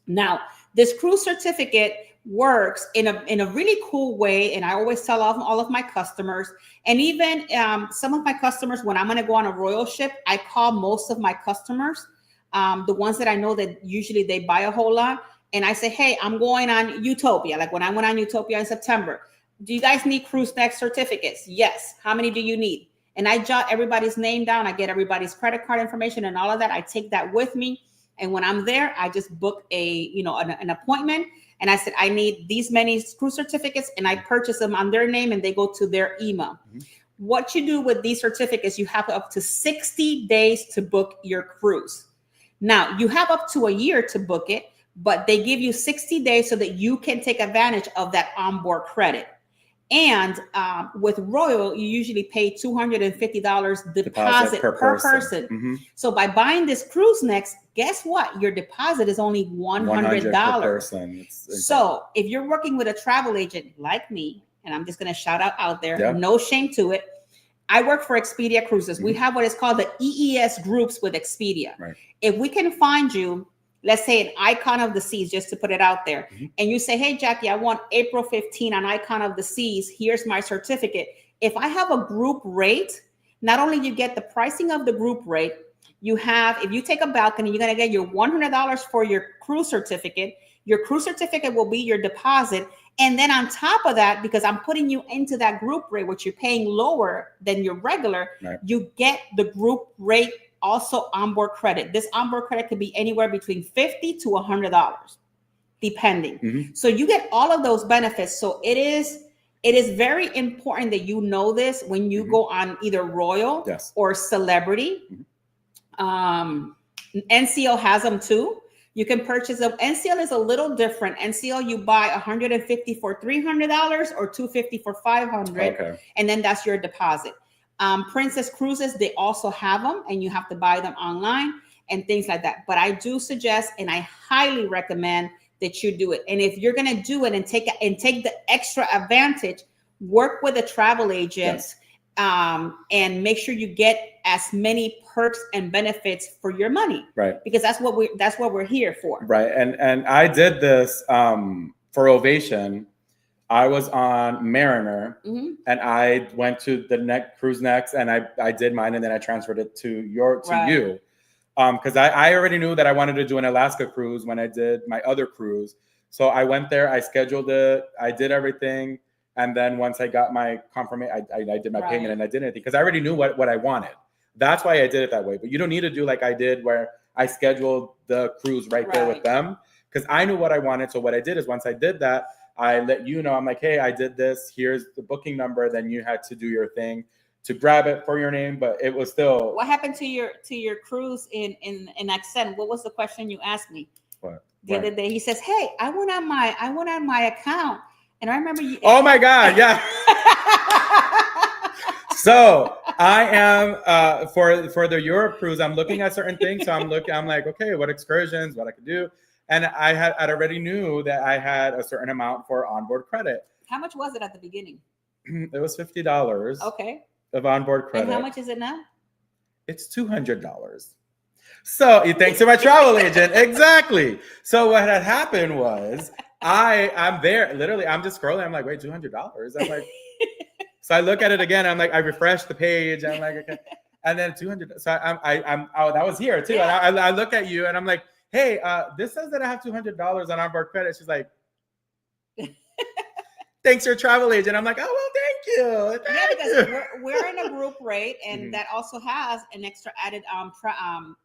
Now, this cruise certificate works in a really cool way, and I always tell all of my customers, and even some of my customers, when I'm going to go on a Royal ship, I call most of my customers, the ones that I know that usually they buy a whole lot. And I say, hey, I'm going on Utopia. Like when I went on Utopia in September, do you guys need cruise next certificates? Yes. How many do you need? And I jot everybody's name down. I get everybody's credit card information and all of that. I take that with me. And when I'm there, I just book an appointment. And I said, I need these many cruise certificates, and I purchase them on their name and they go to their email. What you do with these certificates, you have up to 60 days to book your cruise. Now, you have up to a year to book it, but they give you 60 days so that you can take advantage of that onboard credit. And with Royal, you usually pay $250 deposit per person. So by buying this cruise next, guess what? Your deposit is only $100 per person. So if you're working with a travel agent like me, and I'm just going to shout out there, no shame to it. I work for Expedia Cruises. We have what is called the EES groups with Expedia. If we can find you, let's say an Icon of the Seas, just to put it out there. And you say, hey, Jackie, I want April 15 on Icon of the Seas. Here's my certificate. If I have a group rate, not only you get the pricing of the group rate, you have, if you take a balcony, you're going to get your $100 for your cruise certificate. Your cruise certificate will be your deposit. And then on top of that, because I'm putting you into that group rate, which you're paying lower than your regular, you get the group rate also onboard credit. This onboard credit could be anywhere between $50 to $100. depending. Mhm. So you get all of those benefits. So it is very important that you know this when you go on either Royal Yes. or Celebrity. NCL has them too. You can purchase them. NCL is a little different. NCL, you buy $150 for $300 or $250 for $500, Okay. and then that's your deposit. Princess Cruises, they also have them, and you have to buy them online and things like that. But I do suggest, and I highly recommend that you do it. And if you're going to do it and take the extra advantage, work with a travel agent. Yes. And make sure you get as many perks and benefits for your money, Right? Because that's what we're here for, right? And I did this for Ovation. I was on Mariner, and I went to the cruise next, and I did mine, and then I transferred it to you, because I already knew that I wanted to do an Alaska cruise when I did my other cruise. So I went there, I scheduled it, I did everything. And then once I got my confirmation, I did my payment and I did anything because I already knew what I wanted. That's why I did it that way. But you don't need to do like I did where I scheduled the cruise right there with them because I knew what I wanted. So what I did is once I did that, I let you know, I'm like, hey, I did this. Here's the booking number. Then you had to do your thing to grab it for your name. But it was still. What happened to your cruise in Accent? What was the question you asked me? What? The other day? He says, hey, I went on my account. And I remember you. Oh my God! Yeah. So I am for the Europe cruise. I'm looking at certain things. So I'm like, okay, what excursions, what I could do, and I already knew that I had a certain amount for onboard credit. How much was it at the beginning? It was $50. Okay. Of onboard credit. And how much is it now? It's $200. So thanks to my travel agent, exactly. So what had happened was. I'm there, literally, I'm just scrolling. I'm like, wait, $200. I'm like, so I look at it again. I'm like, I refresh the page. I'm like, okay. And then 200. So I'm that was here too. Yeah. And I look at you and I'm like, hey, this says that I have $200 on onboard credit. She's like, thanks, your travel agent. I'm like, oh, well, thank you. Because we're in a group rate, and that also has an extra added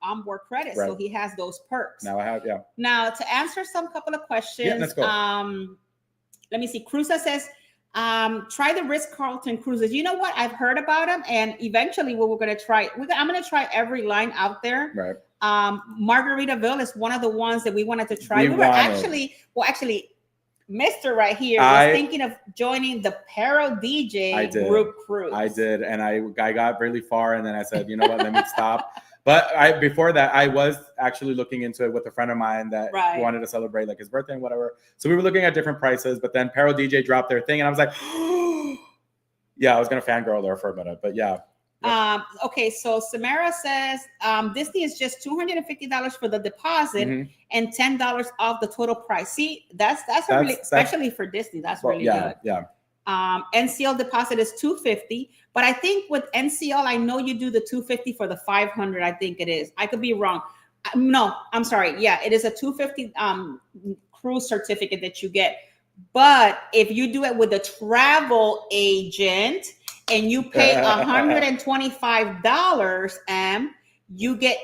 onboard credit. Right. So he has those perks. Now I have, yeah. Now to answer some couple of questions, let's go. Let me see. Cruza says, try the Ritz-Carlton cruises. You know what? I've heard about them, and eventually what we're going to try, I'm going to try every line out there. Right. Margaritaville is one of the ones that we wanted to try. We were actually, Mr. right here was thinking of joining the Pero DJ group cruise. I did, and I got really far, and then I said, you know what, let me stop. But before that, I was actually looking into it with a friend of mine that wanted to celebrate like his birthday and whatever. So we were looking at different prices, but then Pero DJ dropped their thing, and I was like, yeah, I was gonna fangirl there for a minute, but yeah. Yep. Okay, so Samara says Disney is just $250 for the deposit and $10 off the total price. See, that's really, especially for Disney, that's really good. Yeah. NCL deposit is $250, but I think with NCL, I know you do the $250 for the $500. I think it is. I could be wrong. No, I'm sorry. Yeah, it is a $250 cruise certificate that you get. But if you do it with a travel agent and you pay $125, you get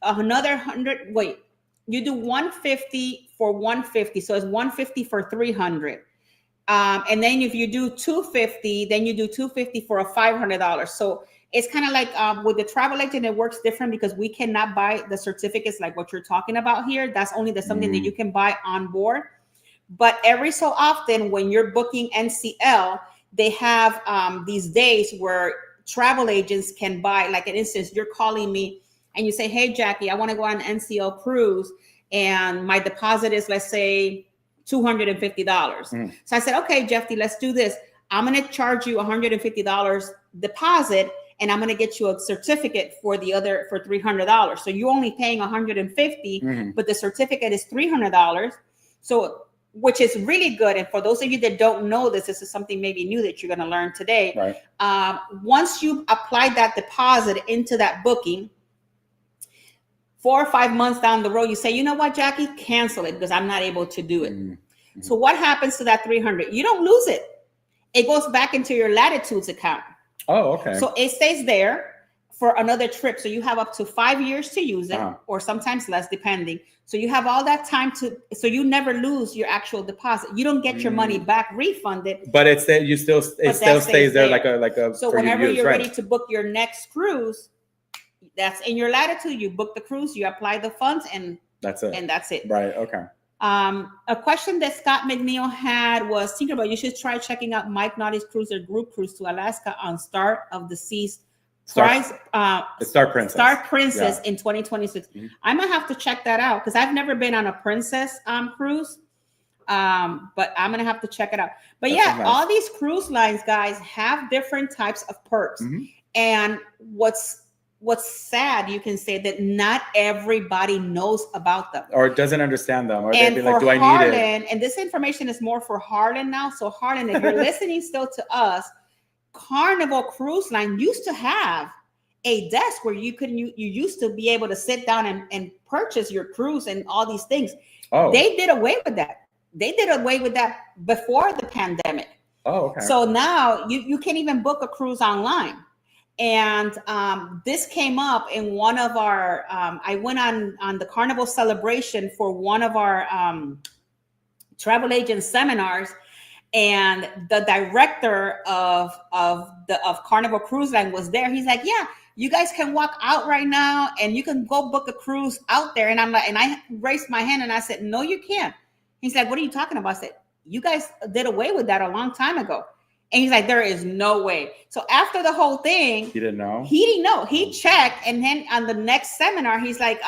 another $100. Wait, you do $150 for $150, so it's $150 for $300. And then if you do $250, then you do $250 for a $500. So it's kind of like with the travel agent, it works different because we cannot buy the certificates like what you're talking about here. That's only something that you can buy on board. But every so often, when you're booking NCL, they have these days where travel agents can buy, like an instance, you're calling me and you say, hey, Jackie, I want to go on an NCL cruise and my deposit is, let's say, $250. So I said, okay, Jefte, let's do this. I'm going to charge you $150 deposit and I'm going to get you a certificate for $300. So you're only paying $150, but the certificate is $300. So which is really good. And for those of you that don't know this is something maybe new that you're going to learn today. Right. Once you apply that deposit into that booking, 4 or 5 months down the road, you say, you know what, Jackie, cancel it because I'm not able to do it. So what happens to that $300? You don't lose it. It goes back into your Latitudes account. Oh, okay. So it stays there for another trip. So you have up to 5 years to use it, or sometimes less, depending. So you have all that time so you never lose your actual deposit. You don't get your money back refunded. But it still stays there like a. So whenever you're ready to book your next cruise, that's in your latitude. You book the cruise, you apply the funds, and that's it. And that's it. Right. Okay. A question that Scott McNeil had was thinking about, you should try checking out Mike Naughtie's cruise or group cruise to Alaska on Start of the Seas prize. Star Princess in 2026. I might have to check that out because I've never been on a Princess cruise. But I'm gonna have to check it out. But that's nice. All these cruise lines, guys, have different types of perks. And what's sad, you can say that not everybody knows about them or doesn't understand them, or they'd be like, do I need it? And this information is more for Harlan now. So Harlan, if you're listening still to us, Carnival Cruise Line used to have a desk where you used to be able to sit down and purchase your cruise and all these things. They did away with that. They did away with that before the pandemic. Okay. So now you can't even book a cruise online. And this came up in one of our, I went on the Carnival celebration for one of our travel agent seminars, and the director of Carnival Cruise Line was there. He's like, yeah, you guys can walk out right now and you can go book a cruise out there. And I'm like, and I raised my hand and I said, no, you can't. He's like, what are you talking about? I said, you guys did away with that a long time ago. And he's like, there is no way. So after the whole thing, he didn't know. He checked, and then on the next seminar, he's like,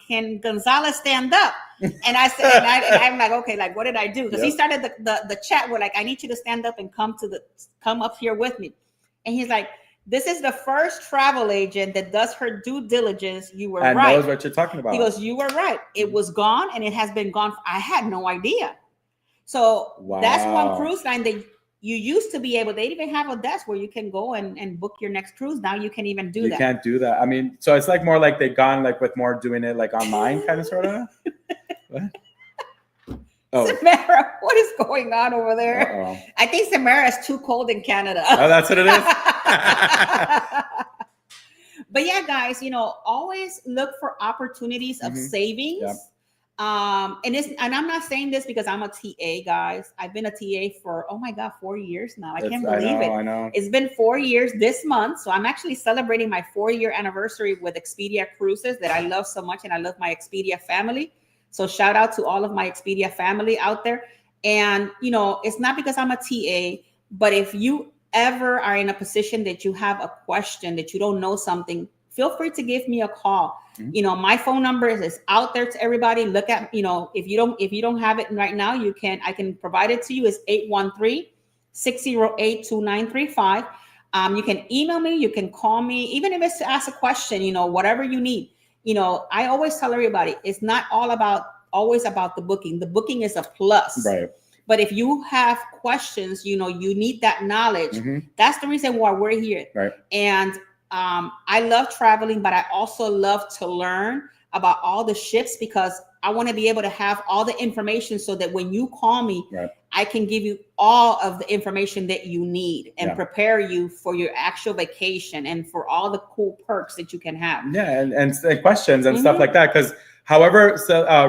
can Gonzalez stand up? And I said, I'm like, okay, like what did I do? Because he started the chat with like, I need you to stand up and come up here with me. And he's like, this is the first travel agent that does her due diligence. You were right. And knows what you're talking about. He goes, you were right. It was gone, and it has been gone. I had no idea. So that's one cruise line that you used to be able, they even have a desk where you can go and book your next cruise. Now you can even do that. You can't do that. I mean, so it's like more like they've gone like with more doing it like online kind of sort of. What? Oh. Samara, what is going on over there? Uh-oh. I think Samara is too cold in Canada. Oh, that's what it is? But yeah, guys, always look for opportunities of savings. Yep. And I'm not saying this because I'm a TA, guys. I've been a TA for 4 years now. I can't believe it. I know. It's been 4 years this month, so I'm actually celebrating my 4-year anniversary with Expedia Cruises that I love so much, and I love my Expedia family. So shout out to all of my Expedia family out there. And it's not because I'm a TA, but if you ever are in a position that you have a question, that you don't know something, feel free to give me a call. My phone number is out there to everybody. Look at, if you don't have it right now, I can provide it to you. It's 813-608-2935. You can email me, you can call me, even if it's to ask a question, whatever you need. I always tell everybody, it's not always about the booking. The booking is a plus. Right. But if you have questions, you need that knowledge. That's the reason why we're here. Right. And I love traveling, but I also love to learn about all the ships, because I want to be able to have all the information so that when you call me, I can give you all of the information that you need and prepare you for your actual vacation and for all the cool perks that you can have. Yeah, and questions and stuff like that. Because however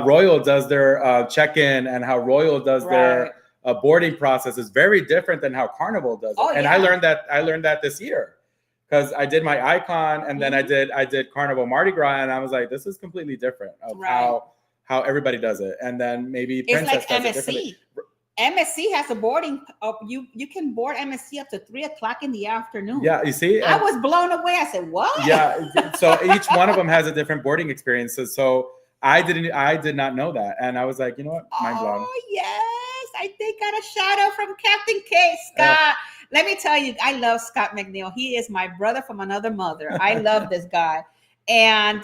Royal does their check-in and how Royal does their boarding process is very different than how Carnival does it. And I learned that this year. Because I did my Icon and then I did Carnival Mardi Gras, and I was like, this is completely different of how everybody does it. And then maybe Princess does it differently. MSC has a boarding. You can board MSC up to 3:00 in the afternoon. Yeah, you see, I was blown away. I said, "What?" Yeah, so each one of them has a different boarding experience. So I did not know that, and I was like, you know what, mind blown. Oh yes, I think got a shout out from Captain K. Scott. Let me tell you, I love Scott McNeil. He is my brother from another mother. I love this guy. And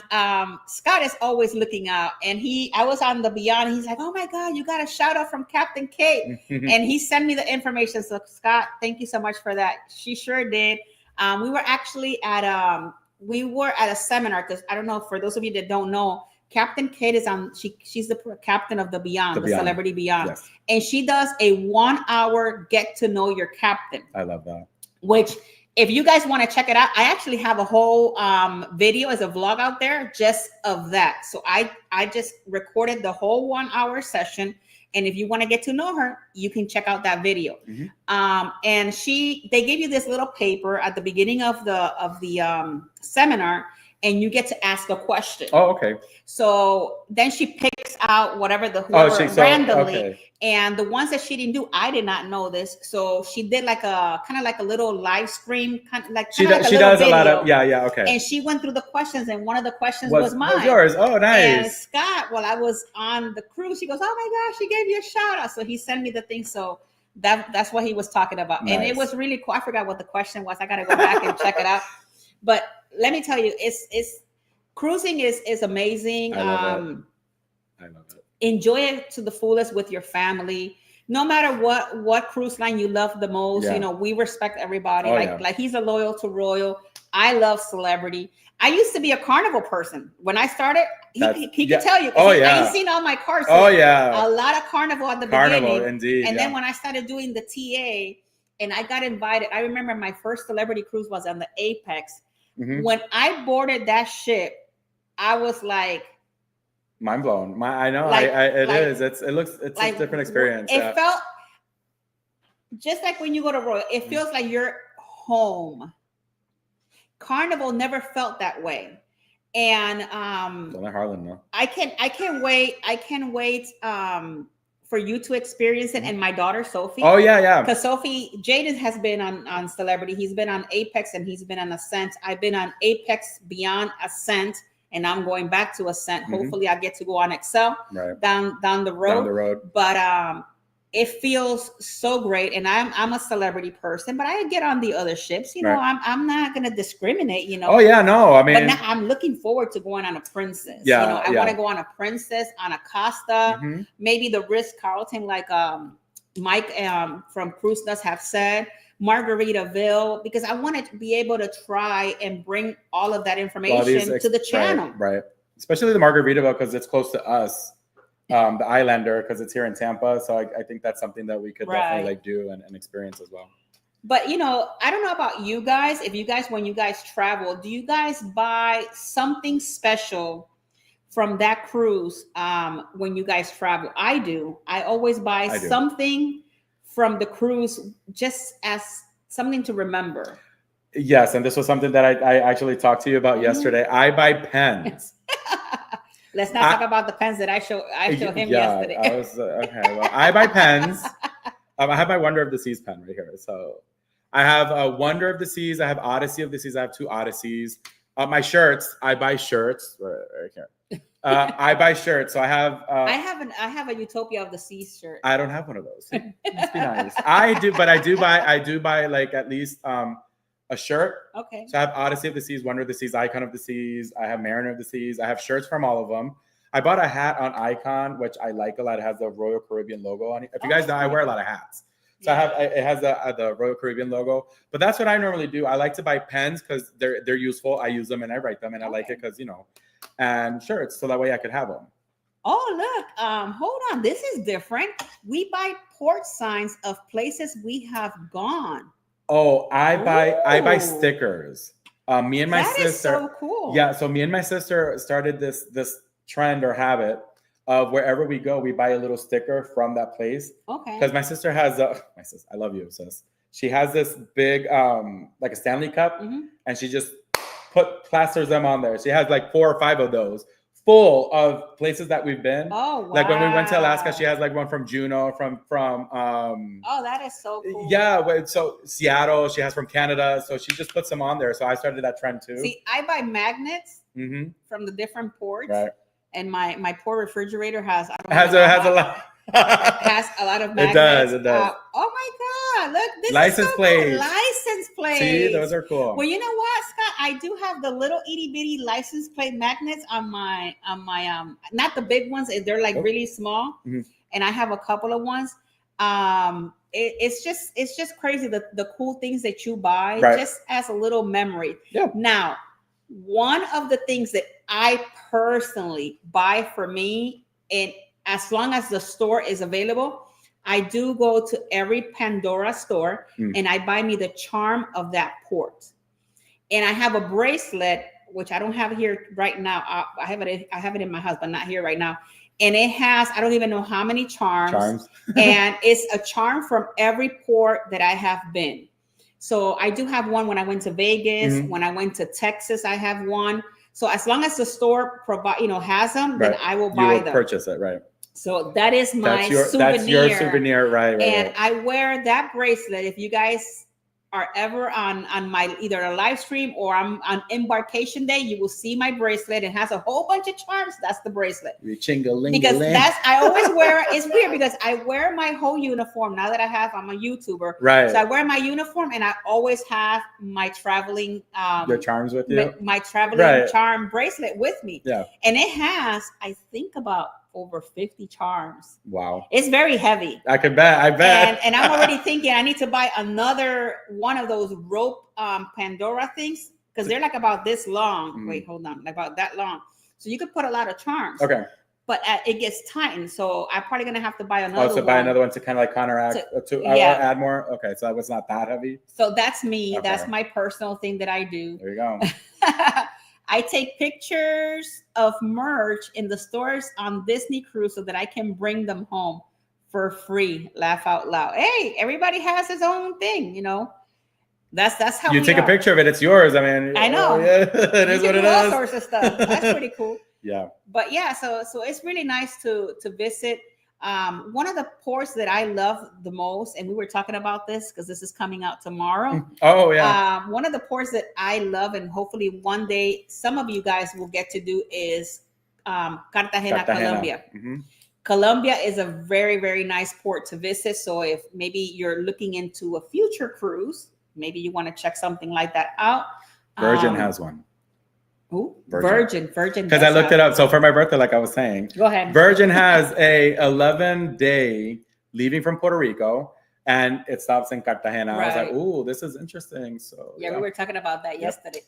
Scott is always looking out. And I was on the Beyond. He's like, oh my God, you got a shout out from Captain Kate. And he sent me the information. So Scott, thank you so much for that. She sure did. We were actually at a seminar, because I don't know, for those of you that don't know, Captain Kate is she's the captain of the Beyond, the Celebrity Beyond. Yes. And she does a 1 hour get to know your captain. I love that. Which if you guys want to check it out, I actually have a whole video as a vlog out there just of that. So I just recorded the whole 1 hour session. And if you want to get to know her, you can check out that video. And they give you this little paper at the beginning of the seminar, and you get to ask a question. Oh, okay. So then she picks out whoever randomly, okay. And the ones that she didn't do, I did not know this. So she did like a kind of like a little live stream, she does a lot of okay. And she went through the questions, and one of the questions was mine. Was yours? Oh, nice. And Scott, while I was on the cruise, he goes, "Oh my gosh, she gave you a shout out." So he sent me the thing. So that's what he was talking about, nice. And it was really cool. I forgot what the question was. I got to go back and check it out. But let me tell you, it's cruising is amazing. I love it. Enjoy it to the fullest with your family. No matter what cruise line you love the most, we respect everybody. Like he's a loyal to Royal. I love Celebrity. I used to be a Carnival person. When I started, he could tell you. He's seen all my cards. So a lot of Carnival at the beginning. Indeed. And then when I started doing the TA and I got invited, I remember my first Celebrity cruise was on the Apex. When I boarded that ship, I was like, mind blown. I know. It's a different experience. It felt just like when you go to Royal, it feels like you're home. Carnival never felt that way. And don't let Harlan know. I can't wait for you to experience it, and my daughter Sophie. Oh yeah. Because Jaden has been on Celebrity. He's been on Apex and he's been on Ascent. I've been on Apex Beyond Ascent, and I'm going back to Ascent. Hopefully, I get to go on Excel down the road. But it feels so great, and I'm a Celebrity person, but I get on the other ships. I'm not gonna discriminate. Oh yeah, no. I mean, but now I'm looking forward to going on a Princess. I want to go on a Princess, on a Costa, maybe the Ritz-Carlton, like Mike from Cruise Nuts have said, Margaritaville, because I want to be able to try and bring all of that information to the channel. Right. Especially the Margaritaville, because it's close to us. The Islander, because it's here in Tampa, so I think that's something that we could definitely do and experience as well. But I don't know about you guys. When you guys travel, do you guys buy something special from that cruise when you guys travel? I do. I always buy something from the cruise just as something to remember. Yes, and this was something that I actually talked to you about yesterday. I buy pens. Let's not talk about the pens that I showed him yesterday. I buy pens. I have my Wonder of the Seas pen right here. So I have a Wonder of the Seas. I have Odyssey of the Seas. I have 2 Odysseys. My shirts. I buy shirts right here. I buy shirts. So I have. I have a Utopia of the Seas shirt. I don't have one of those. Must be nice. I do, but I do buy like at least a shirt. Okay. So I have Odyssey of the Seas, Wonder of the Seas, Icon of the Seas. I have Mariner of the Seas. I have shirts from all of them. I bought a hat on Icon, which I like a lot. It has the Royal Caribbean logo on it. If you guys know, I wear a lot of hats. So it has the Royal Caribbean logo. But that's what I normally do. I like to buy pens because they're useful. I use them and I write them, and I like it because and shirts, so that way I could have them. Oh, look, hold on. This is different. We buy port signs of places we have gone. Oh, I buy stickers. Me and my sister. That is so cool. Yeah, so me and my sister started this trend or habit of wherever we go, we buy a little sticker from that place. Okay. Because my sister has I love you, sis. She has this big like a Stanley Cup, and she just plasters them on there. She has like 4 or 5 of those, full of places that we've been. Oh, wow. Like when we went to Alaska, she has like one from Juneau, from oh, that is so cool. Yeah, so Seattle, she has from Canada, so she just puts them on there. So I started that trend too. See, I buy magnets from the different ports, right? And my port refrigerator has has a lot. Has a lot of magnets. It does. Oh my God! Look, this license is so plates. Cool. License plates. See, those are cool. Well, you know what, Scott? I do have the little itty bitty license plate magnets on my not the big ones. They're like really small, and I have a couple of ones. It's just crazy the cool things that you buy just as a little memory. Yeah. Now, one of the things that I personally buy for me, and as long as the store is available, I do go to every Pandora store and I buy me the charm of that port. And I have a bracelet, which I don't have here right now. I have it in my house, but not here right now. And it has, I don't even know how many charms. And it's a charm from every port that I have been. So I do have one when I went to Vegas. When I went to Texas, I have one. So as long as the store has them, then I will buy them. Purchase it, right? So that is my souvenir. That's your souvenir, right? And I wear that bracelet. If you guys are ever on my either a live stream or I'm on embarkation day, you will see my bracelet. It has a whole bunch of charms. That's the bracelet. Because I always wear. It's weird because I wear my whole uniform now that I'm a YouTuber. Right. So I wear my uniform and I always have my traveling your charms with you. My traveling charm bracelet with me. Yeah. And it has, I think, about over 50 charms. Wow. It's very heavy. I bet. And I'm already thinking I need to buy another one of those rope Pandora things because they're like about this long. Wait, hold on. About that long. So you could put a lot of charms. Okay. But it gets tightened. So I'm probably going to have to buy another one. Oh, so buy another one to kind of like counteract, add more? Okay, so that was not that heavy? So that's me. Okay. That's my personal thing that I do. There you go. I take pictures of merch in the stores on Disney Cruise so that I can bring them home for free. Laugh out loud. Hey, everybody has his own thing, That's how you take a picture of it. It's yours. I mean, I know. It is what it is. All sorts of stuff. That's pretty cool. Yeah. But yeah, so it's really nice to visit. One of the ports that I love the most, and we were talking about this because this is coming out tomorrow. Oh yeah. One of the ports that I love, and hopefully one day some of you guys will get to do is Cartagena, Colombia. Colombia is a very, very nice port to visit. So if maybe you're looking into a future cruise, maybe you want to check something like that out. Virgin has one. Ooh, Virgin. Because I looked it up. So for my birthday, like I was saying, go ahead. Virgin has a 11-day leaving from Puerto Rico, and it stops in Cartagena. Right. I was like, ooh, this is interesting. So yeah, we were talking about that yesterday.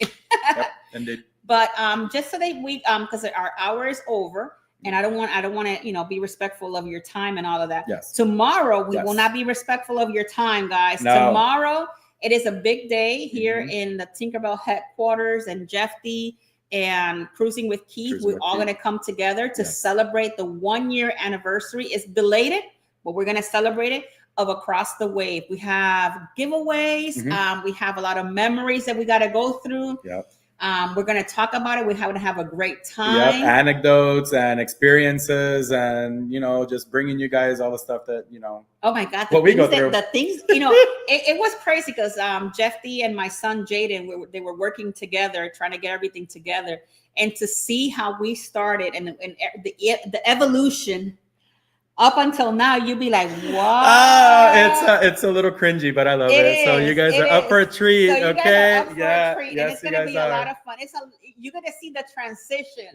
Indeed. But just so that we because our hour is over, and I don't want to be respectful of your time and all of that. Yes. Tomorrow we will not be respectful of your time, guys. No. Tomorrow it is a big day here in the Tinkerbell headquarters and Jefte and Cruising with Keith. We're all going to come together to celebrate the 1-year anniversary. It's belated, but we're going to celebrate it of Across the Wave. We have giveaways. We have a lot of memories that we got to go through. Yep. We're going to talk about it. We're going to have a great time. Yep. Anecdotes and experiences and, just bringing you guys all the stuff that, Oh my God. What we go through. The things, it was crazy because Jefte and my son, Jaden, they were working together, trying to get everything together. And to see how we started and the evolution up until now, you'd be like, wow. It's a little cringy, but I love it. So you guys are up for a treat. So you guys are up for a treat, and it's going to be a lot of fun. You're going to see the transition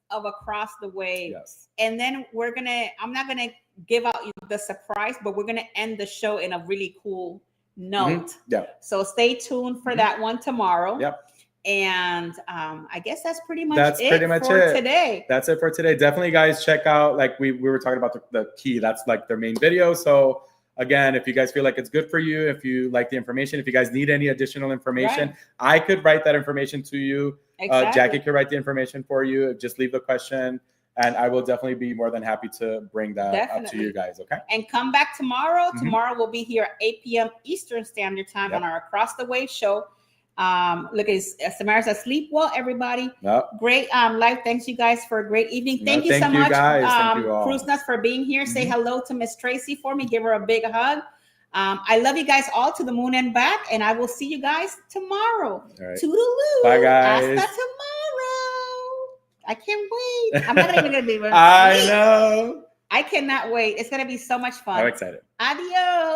of Across the Wave. Yes. And then I'm not going to give out the surprise, but we're going to end the show in a really cool note. Yeah. So stay tuned for that one tomorrow. Yep. And I guess that's pretty much it for today. That's it for today. Definitely, guys, check out, like we were talking about the key. That's like their main video. So again, if you guys feel like it's good for you, if you like the information, if you guys need any additional information, I could write that information to you. Exactly. Jackie could write the information for you. Just leave the question, and I will definitely be more than happy to bring that up to you guys. Okay. And come back tomorrow. Tomorrow we'll be here at 8 p.m. Eastern Standard Time on our Across the Wave show. Look, Samara's asleep. Well, everybody, great live. Thanks you guys for a great evening. Thank you so much, Cruise Nuts, for being here. Say hello to Miss Tracy for me. Give her a big hug. I love you guys all to the moon and back, and I will see you guys tomorrow. Right. Toodaloo. Bye, guys. Hasta tomorrow. I can't wait. I'm not even gonna be. I know. I cannot wait. It's gonna be so much fun. I'm excited. Adios.